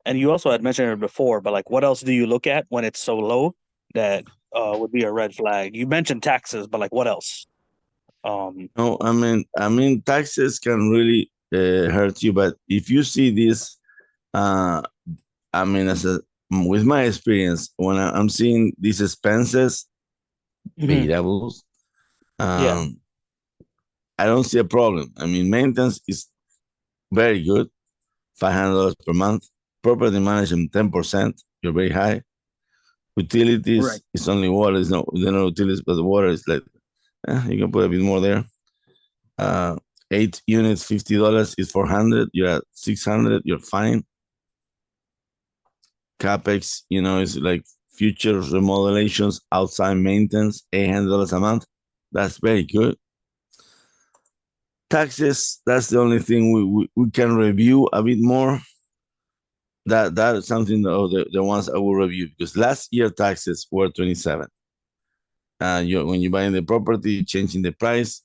and you also had mentioned it before, but like what else do you look at when it's so low that would be a red flag? You mentioned taxes, but like what else? No, I mean taxes can really hurt you, but if you see this, I mean, with my experience, when I'm seeing these expenses, payables. Yeah. I don't see a problem. I mean, maintenance is very good, $500 per month. Property management, 10%. You're very high. Utilities Right. is only water. It's no utilities, but the water is like you can put a bit more there. 8 units, $50 is 400. You're at 600. You're fine. Capex, is like future remodelations, outside maintenance, $800 a month. That's very good. Taxes, that's the only thing we can review a bit more. That is something the ones I will review, because last year taxes were 27. When you're buying the property, changing the price,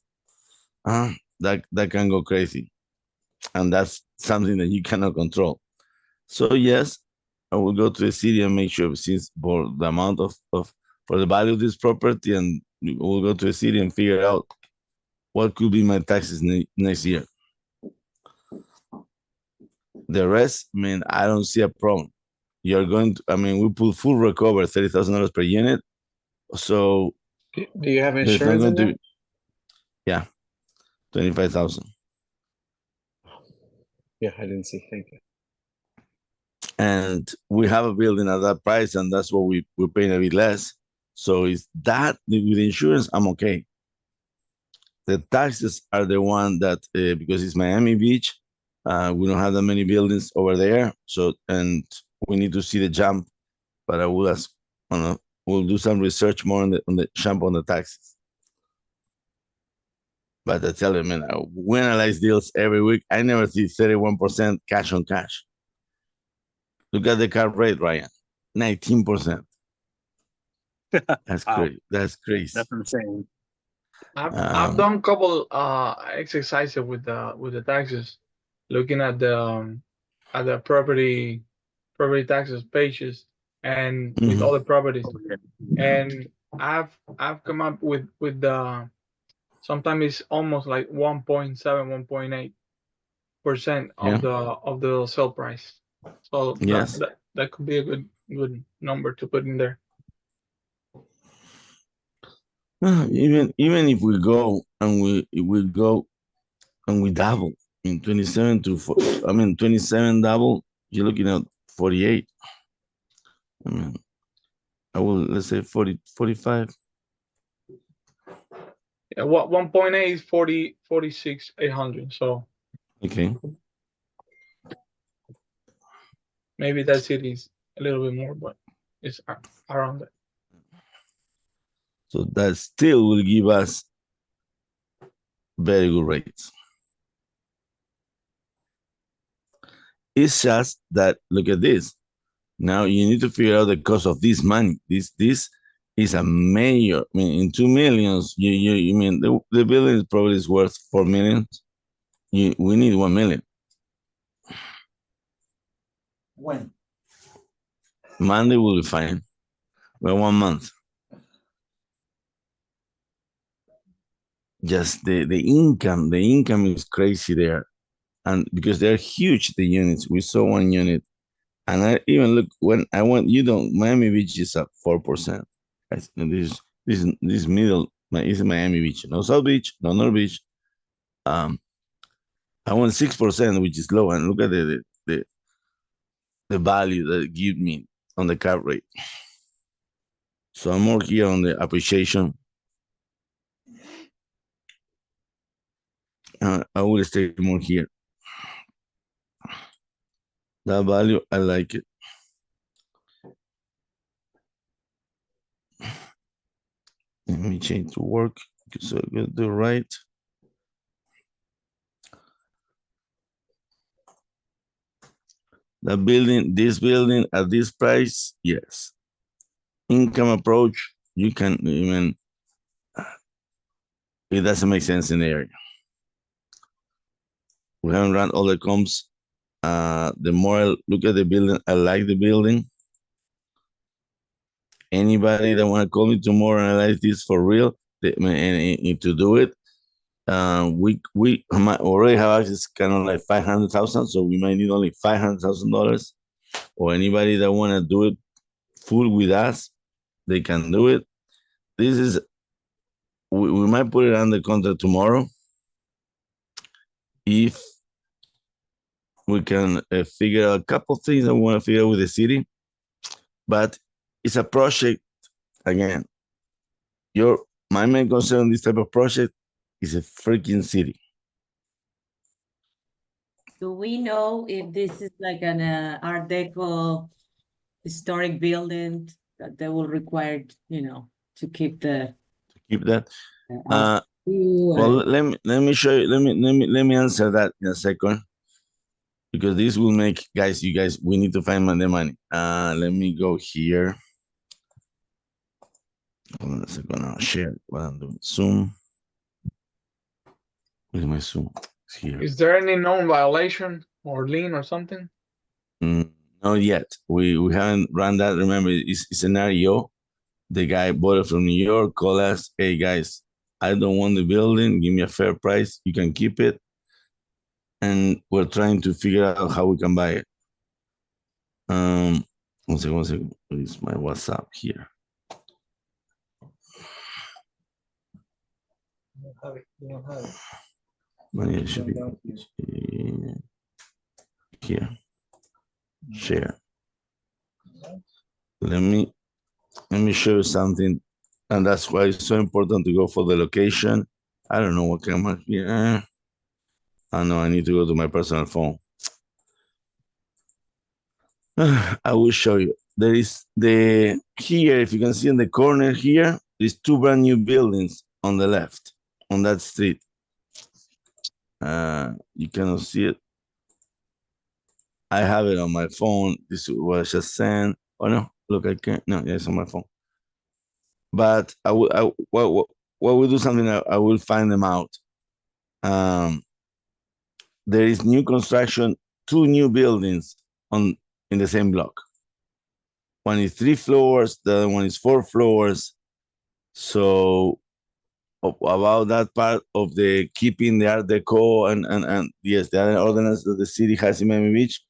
that can go crazy, and that's something that you cannot control. So yes, I will go to the city and make sure, since for the amount of for the value of this property, and we'll go to the city and figure out what could be my taxes next year. The rest, I mean, I don't see a problem. You're going to, I mean, we put full recover, $30,000 per unit. So Do you have there's not insurance in going to there? be, yeah, 25,000. Yeah, I didn't see. Thank you. And we have a building at that price, and that's what we're paying a bit less. So is that with insurance, I'm okay. The taxes are the one that, because it's Miami Beach, we don't have that many buildings over there. So, and we need to see the jump, but I will ask, we'll do some research more on the jump on the taxes. But I tell you, man, we analyze deals every week. I never see 31% cash on cash. Look at the cap rate, Ryan, 19%. That's Wow. crazy. That's crazy. That's insane. I've done a couple exercises with the taxes, looking at the property taxes pages and with Mhm. other properties, and I've come up with the sometimes it's almost like 1.7, 1.8% Yeah. of the sale price. So Yes. that could be a good number to put in there. Even if we go and we double in 27 to 27 double, you're looking at 48. I mean, let's say 40, 45. Yeah, 1.8 is 46,800. So Okay. maybe that city is a little bit more, but it's around that. So that still will give us very good rates. It's just that, look at this. Now you need to figure out the cost of this money. This is a major, I mean, in 2 millions, you mean the building probably is worth 4 million. We need 1 million. When? Monday will be fine. Well, 1 month. Just the income is crazy there. And because they're huge, the units. We saw one unit. And I even look when I went, Miami Beach is at 4%. This middle is Miami Beach. No South Beach, no North Beach. I went 6%, which is low. And look at the value that it give me on the cap rate. So I'm more here on the appreciation. I will stay more here. That value, I like it. Let me change to work so I get the right. This building at this price, yes. Income approach, you can even, it doesn't make sense in the area. We haven't run all the comps. The more I look at the building, I like the building. Anybody that want to call me tomorrow and analyze this for real, and to do it, we might already have access kind of like 500,000, so we might need only $500,000. Or anybody that want to do it full with us, they can do it. This is we might put it under contract tomorrow if we can figure out a couple things that we want to figure out with the city. But it's a project, again, my main concern on this type of project is a freaking city. Do we know if this is like an Art Deco historic building that they will require, to keep the Keep that. view Well, and- let me show you. Let me answer that in a second, because this will make you guys. We need to find the money. Let me go here. Hold on a second. I'll share what I'm doing. Zoom. Where's my Zoom? It's here. Is there any known violation or lien or something? Not yet. We haven't run that. Remember, it's an REO. The guy bought it from New York. Called us. Hey guys, I don't want the building. Give me a fair price. You can keep it. And we're trying to figure out how we can buy it. One second. It's my WhatsApp here. It should be here. Share. Let me show you something, and that's why it's so important to go for the location. I don't know what camera here. I know I need to go to my personal phone. I will show you. There is here, if you can see in the corner here, there's two brand new buildings on the left on that street. You cannot see it. I have it on my phone. This was just sent. Oh no, look, I can't. No, yeah, it's on my phone. But what we'll do something. I will find them out. There is new construction, two new buildings in the same block. One is 3 floors, the other one is 4 floors. So about that part of the keeping the Art Deco and yes, the other ordinance that the city has in Miami Beach,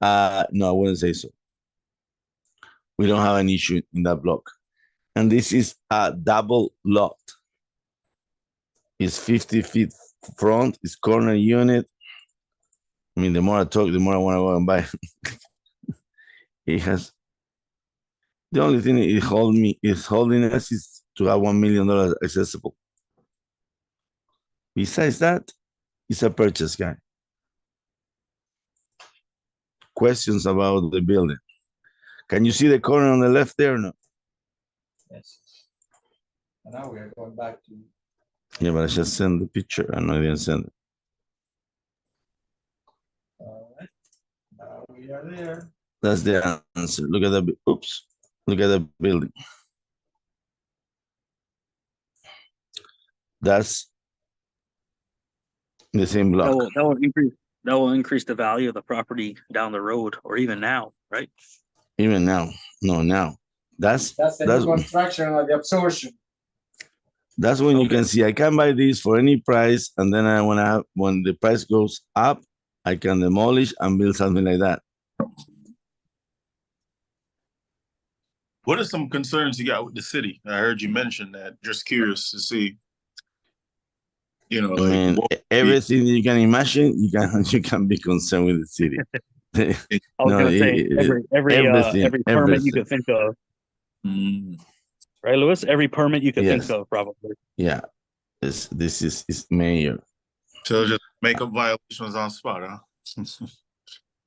no, I wouldn't say so. We don't have an issue in that block. And this is a double lot. It's 50 feet front, it's corner unit. I mean, the more I talk, the more I want to go and buy. It has, the only thing it holding us is to have $1 million accessible. Besides that, it's a purchase, guy. Questions about the building? Can you see the corner on the left there or no? Yes. And now we are going back to. Yeah, but I just sent the picture. I know I didn't send it. All right. Now we are there. That's the answer. Look at the, oops. Look at the building. That's the same block. That will increase the value of the property down the road, or even now, right? Even now. No, now. That's the construction or the absorption. That's when you can see I can buy this for any price, and then when the price goes up, I can demolish and build something like that. What are some concerns you got with the city? I heard you mention that. Just curious to see. I mean, everything you can imagine, you can be concerned with the city. I was gonna say every permit you could think of. Right, Louis? Every permit you could think of, probably. Yeah, this is major. So just make up violations on spot, huh?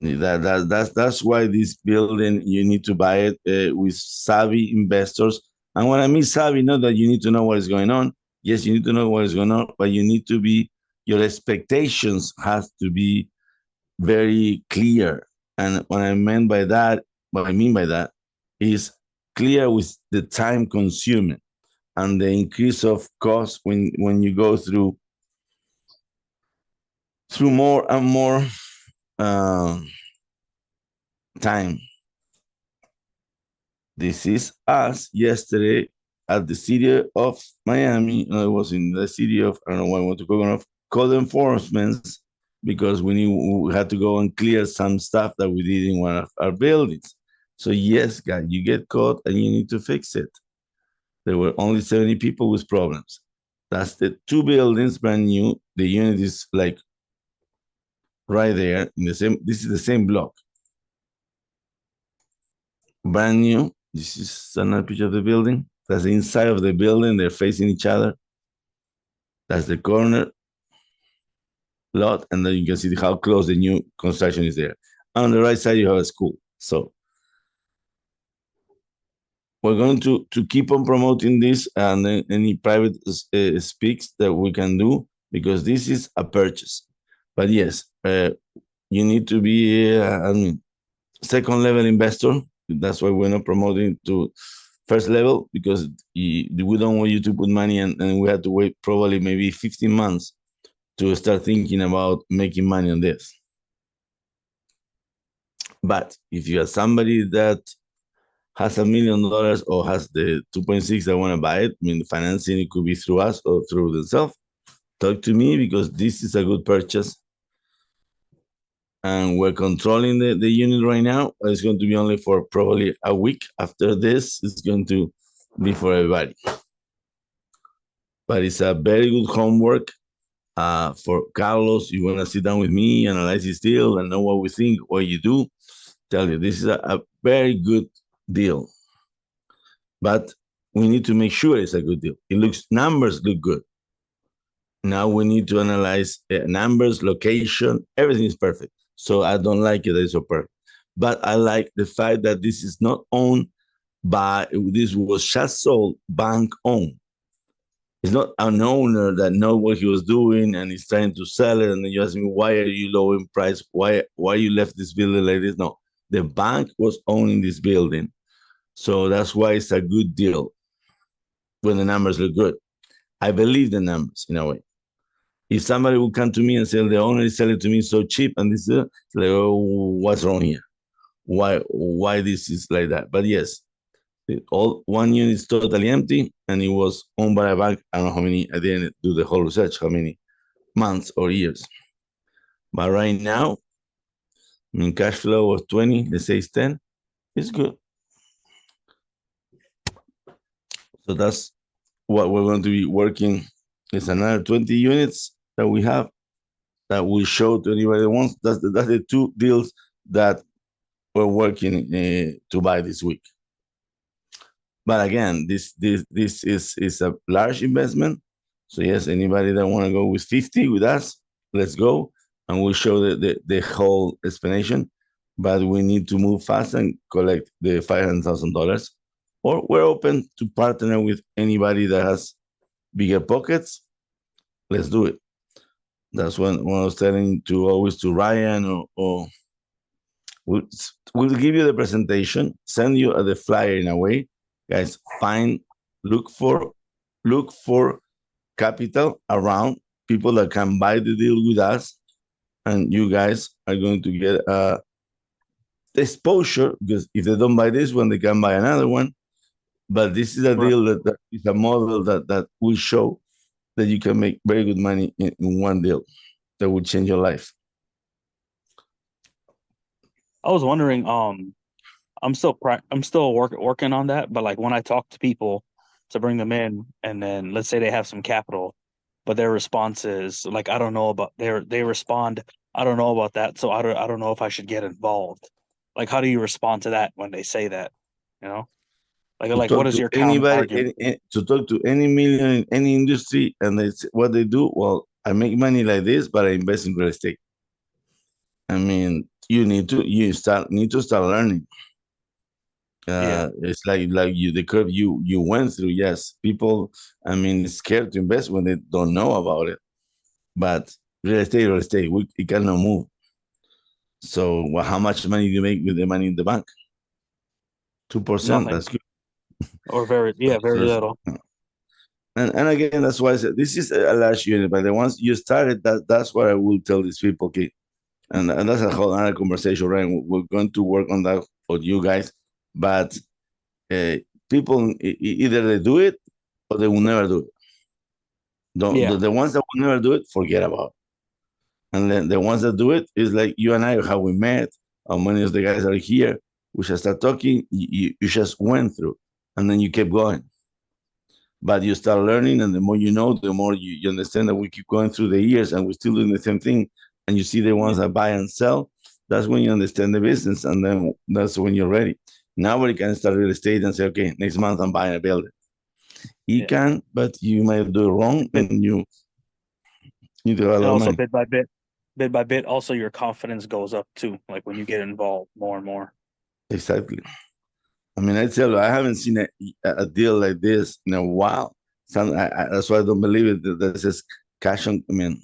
That's why this building, you need to buy it with savvy investors. And when I mean savvy, not that you need to know what is going on. Yes, you need to know what is going on, but you need to your expectations has to be very clear. And what I mean by that is clear with the time consuming and the increase of cost when you go through more and more time. This is us yesterday at the city of Miami. I was in the city of, I don't know why I want to go on, code enforcement, because we had to go and clear some stuff that we did in one of our buildings. So yes, guys, you get caught and you need to fix it. There were only 70 people with problems. That's the two buildings brand new. The unit is like right there in the same. This is the same block. Brand new. This is another picture of the building. That's the inside of the building. They're facing each other. That's the corner lot, and then you can see how close the new construction is there. On the right side, you have a school. So we're going to keep on promoting this and any private speaks that we can do, because this is a purchase. But yes, you need to be second level investor. That's why we're not promoting to first level, because we don't want you to put money and we have to wait probably maybe 15 months to start thinking about making money on this. But if you are somebody that has $1 million or has the 2.6 that want to buy it, I mean, the financing, it could be through us or through themselves. Talk to me, because this is a good purchase. And we're controlling the unit right now. It's going to be only for probably a week. After this, it's going to be for everybody. But it's a very good homework for Carlos. You want to sit down with me, analyze this deal, and know what we think, what you do. Tell you, this is a very good deal. But we need to make sure it's a good deal. Numbers look good. Now we need to analyze numbers, location, everything is perfect. So I don't like it that it's so perfect. But I like the fact that this is not owned by, this was just sold bank owned. It's not an owner that knows what he was doing and he's trying to sell it. And then you ask me, why are you low in price? Why you left this building like this? No, the bank was owning this building. So that's why it's a good deal when the numbers look good. I believe the numbers in a way. If somebody would come to me and say, the owner is selling to me so cheap, and this is like, oh, what's wrong here? Why this is like that? But yes, all one unit is totally empty, and it was owned by a bank. I don't know how many, I didn't do the whole research, how many months or years. But right now, I mean, cash flow was 20, let's say it's 10, it's good. So that's what we're going to be working. It's another 20 units that we have that we show to anybody that wants. That's the two deals that we're working to buy this week. But again, this is a large investment. So yes, anybody that want to go with 50 with us, let's go, and we'll show the whole explanation. But we need to move fast and collect the $500,000, or we're open to partner with anybody that has bigger pockets. Let's do it. That's when I was telling always to Ryan, or we'll give you the presentation, send you the flyer in a way. Guys, look for capital around people that can buy the deal with us, and you guys are going to get exposure, because if they don't buy this one, they can buy another one. But this is a deal that is a model that will show that you can make very good money in one deal that will change your life. I was wondering, I'm still working on that, but like when I talk to people to bring them in, and then let's say they have some capital, but their response is like, I don't know about they respond, I don't know about that, so I don't know if I should get involved. Like, how do you respond to that when they say that? You know, like what is your counter argument? To talk to any million in any industry, and what they do. Well, I make money like this, but I invest in real estate. I mean, you need to start learning. It's like the curve you went through. Yes, people, I mean, scared to invest when they don't know about it. But real estate, it cannot move. So, well, how much money do you make with the money in the bank? 2%. That's good. Or very little. And again, that's why I said this is a large unit. But once you started, that's what I will tell these people. Okay, and that's a whole other conversation, right? We're going to work on that for you guys. But people, either they do it or they will never do it. The ones that will never do it, forget about it. And then the ones that do it is like you and I, how we met, how many of the guys are here. We just start talking. You just went through, and then you kept going. but you start learning, and the more you know, the more you understand that we keep going through the years and we're still doing the same thing. And you see the ones that buy and sell. That's when you understand the business, and then that's when you're ready. Now we can start real estate and say, okay, next month I'm buying a building. You can, but you might do it wrong, and you do a lot And of also money. bit by bit, also your confidence goes up too. Like when you get involved more and more. Exactly. I mean, I tell you, I haven't seen a deal like this in a while. That's why I don't believe it. That says cash on. I mean,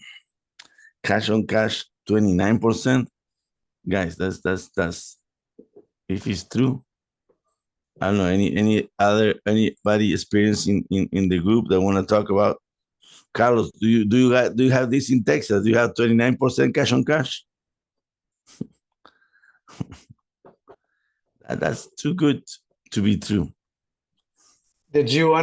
cash on cash, 29%. Guys, that's if it's true. I don't know anybody experience in the group that want to talk about. Carlos, do you have this in Texas? Do you have 29% cash on cash? That's too good to be true. Did you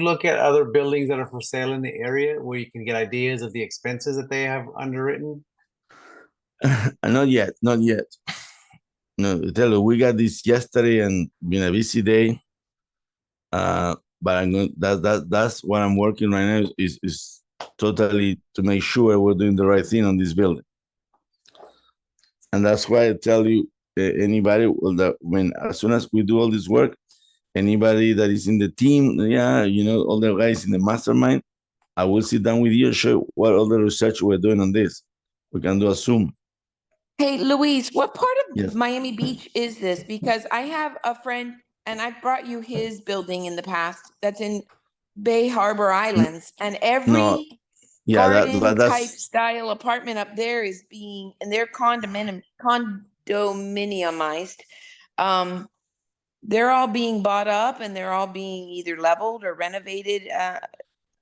look at other buildings that are for sale in the area where you can get ideas of the expenses that they have underwritten? Not yet. No, tell you, we got this yesterday and been a busy day. But I'm going. That's what I'm working right now is totally to make sure we're doing the right thing on this building. And that's why I tell you, anybody that when as soon as we do all this work, anybody that is in the team, all the guys in the mastermind, I will sit down with you and show what all the research we're doing on this. We can do a Zoom. Hey, Luis, what part of Yes. Miami Beach is this? Because I have a friend, and I've brought you his building in the past that's in Bay Harbor Islands, and every No, yeah, garden type that's style apartment up there is being, and they're condominiumized. They're all being bought up, and they're all being either leveled or renovated,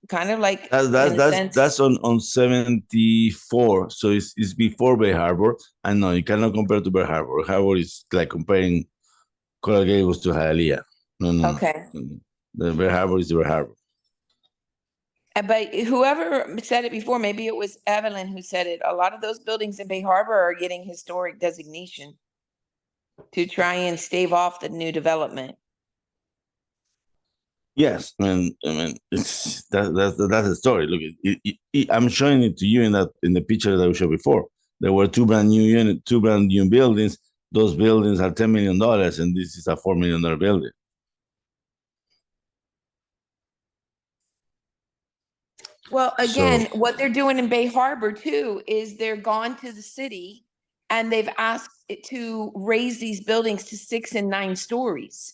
kind of like in a sense. that's on 74. So it's before Bay Harbor. And no, you cannot compare to Bay Harbor. Harbor is like comparing Coral Gables to Hialeah. No. Okay. The Bay Harbor is the Bay Harbor. But whoever said it before, maybe it was Evelyn who said it. A lot of those buildings in Bay Harbor are getting historic designation to try and stave off the new development. Yes, I mean, that's the story. Look, I'm showing it to you in the picture that we showed before. There were two brand new buildings. Those buildings are $10 million, and this is a $4 million building. Well, again, what they're doing in Bay Harbor too is they're gone to the city and they've asked it to raise these buildings to 6 and 9 stories.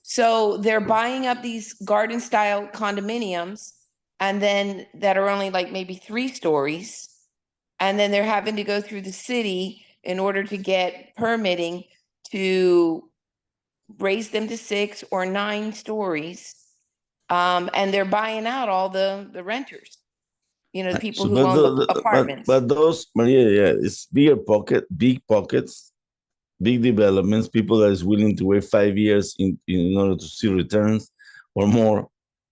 So they're buying up these garden style condominiums, and then that are only like maybe 3 stories. And then they're having to go through the city in order to get permitting to raise them to 6 or 9 stories. And they're buying out all the renters, the people who own the apartments. But those, Maria, yeah, it's big pockets, big developments, people that is willing to wait 5 years in order to see returns or more.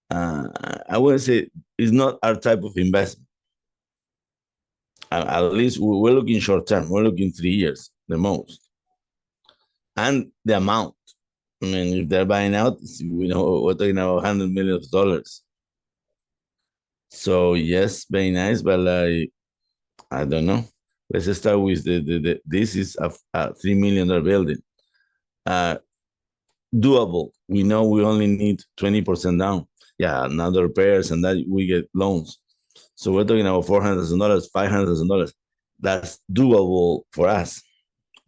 I would say it's not our type of investment. At least we're looking short term. We're looking 3 years, the most. And the amount. I mean, if they're buying out, we're talking about $100 million. So yes, very nice, but I don't know. Let's start with this is a $3 million building. Doable. We know we only need 20% down. Yeah, another repairs and that we get loans. So we're talking about $400,000, $500,000. That's doable for us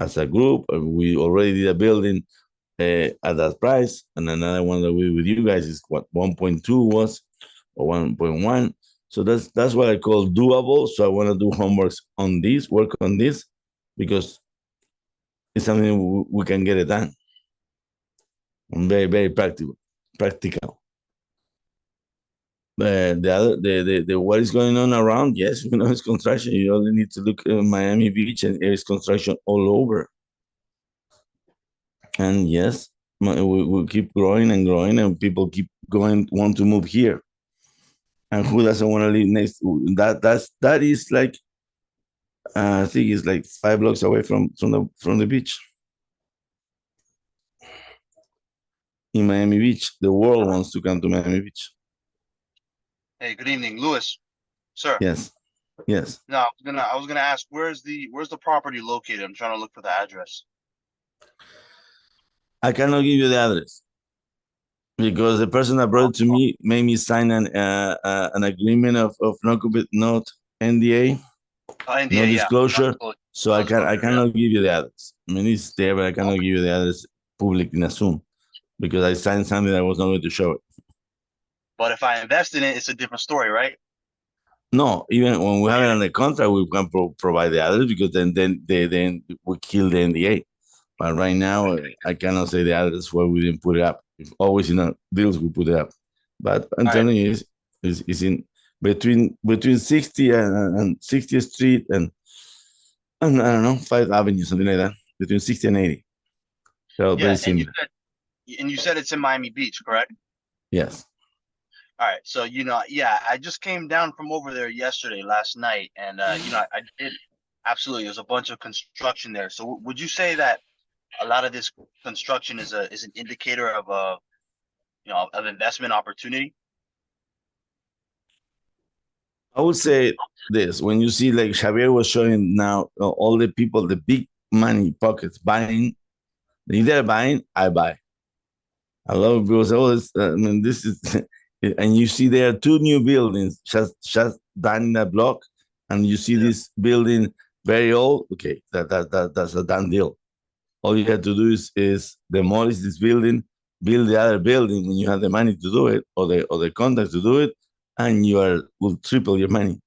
as a group. We already did a building at that price, and another one that we with you guys is what 1.2 was or 1.1. So that's what I call doable. So I want to do homework on this, work on this, because it's something we can get it done. And very, very practical. The what is going on around? Yes, it's construction. You only need to look at Miami Beach, and there is construction all over. And yes, we keep growing and growing, and people keep want to move here. And who doesn't want to live next? That is like I think it's like 5 blocks away from the beach. in Miami Beach. The world wants to come to Miami Beach. Hey, good evening, Louis. Sir. Yes, yes. No, I was gonna ask, where's the property located? I'm trying to look for the address. I cannot give you the address because the person that brought it to me made me sign an agreement of not NDA, NDA, no yeah. disclosure. So I Non-disclosure, cannot give you the address. I mean, it's there, but I cannot give you the address public in a Zoom because I signed something that I was not going to show it. But if I invest in it, it's a different story, right? No, even when we have it on the contract, we can provide the address because then we kill the NDA. But right now, I cannot say the address where we didn't put it up. If always in our deals, we put it up. But I'm telling you, it's in between 60 and 60th Street and I don't know, 5th Avenue, something like that, between 60 and 80. So very similar. And you said it's in Miami Beach, correct? Yes. All right. So, yeah, I just came down from over there last night, and I did absolutely. There's a bunch of construction there. So, would you say that a lot of this construction is an indicator of of investment opportunity? I would say this: when you see, like Xavier was showing now, all the people, the big money pockets buying, they're buying, I buy. I love people say, "Oh, I mean, this is," and you see there are 2 new buildings just done in that block, and you see this building very old. Okay, that's a done deal. All you have to do is demolish this building, build the other building when you have the money to do it, or the contacts to do it, and will triple your money.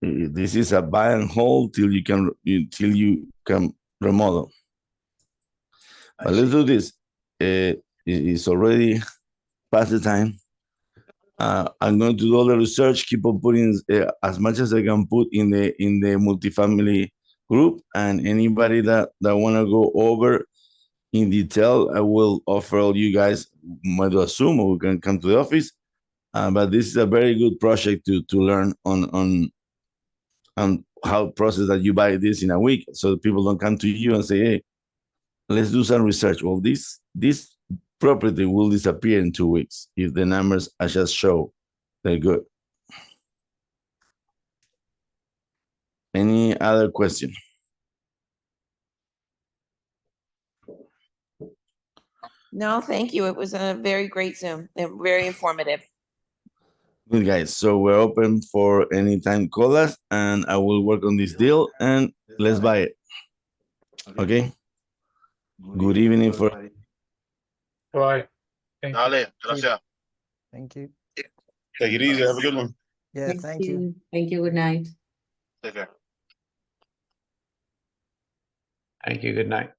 This is a buy and hold till you can remodel. But let's do this. It's already past the time. I'm going to do all the research, keep on putting as much as I can put in the multifamily group, and anybody that want to go over in detail, I will offer all you guys to assume, or we can come to the office. But this is a very good project to learn on how process that you buy this in a week, so people don't come to you and say, hey, let's do some research. Well, this property will disappear in 2 weeks if the numbers I just show they're good. Any other question? No, thank you. It was a very great Zoom and very informative. Good, guys. So we're open for any time. Call us, and I will work on this deal, and let's buy it. Okay? Good evening for. All right. Thank you. Dale, gracias. Thank you. Take it easy. Have a good one. Yeah, thank you. Thank you. Good night. Take care. Thank you. Good night.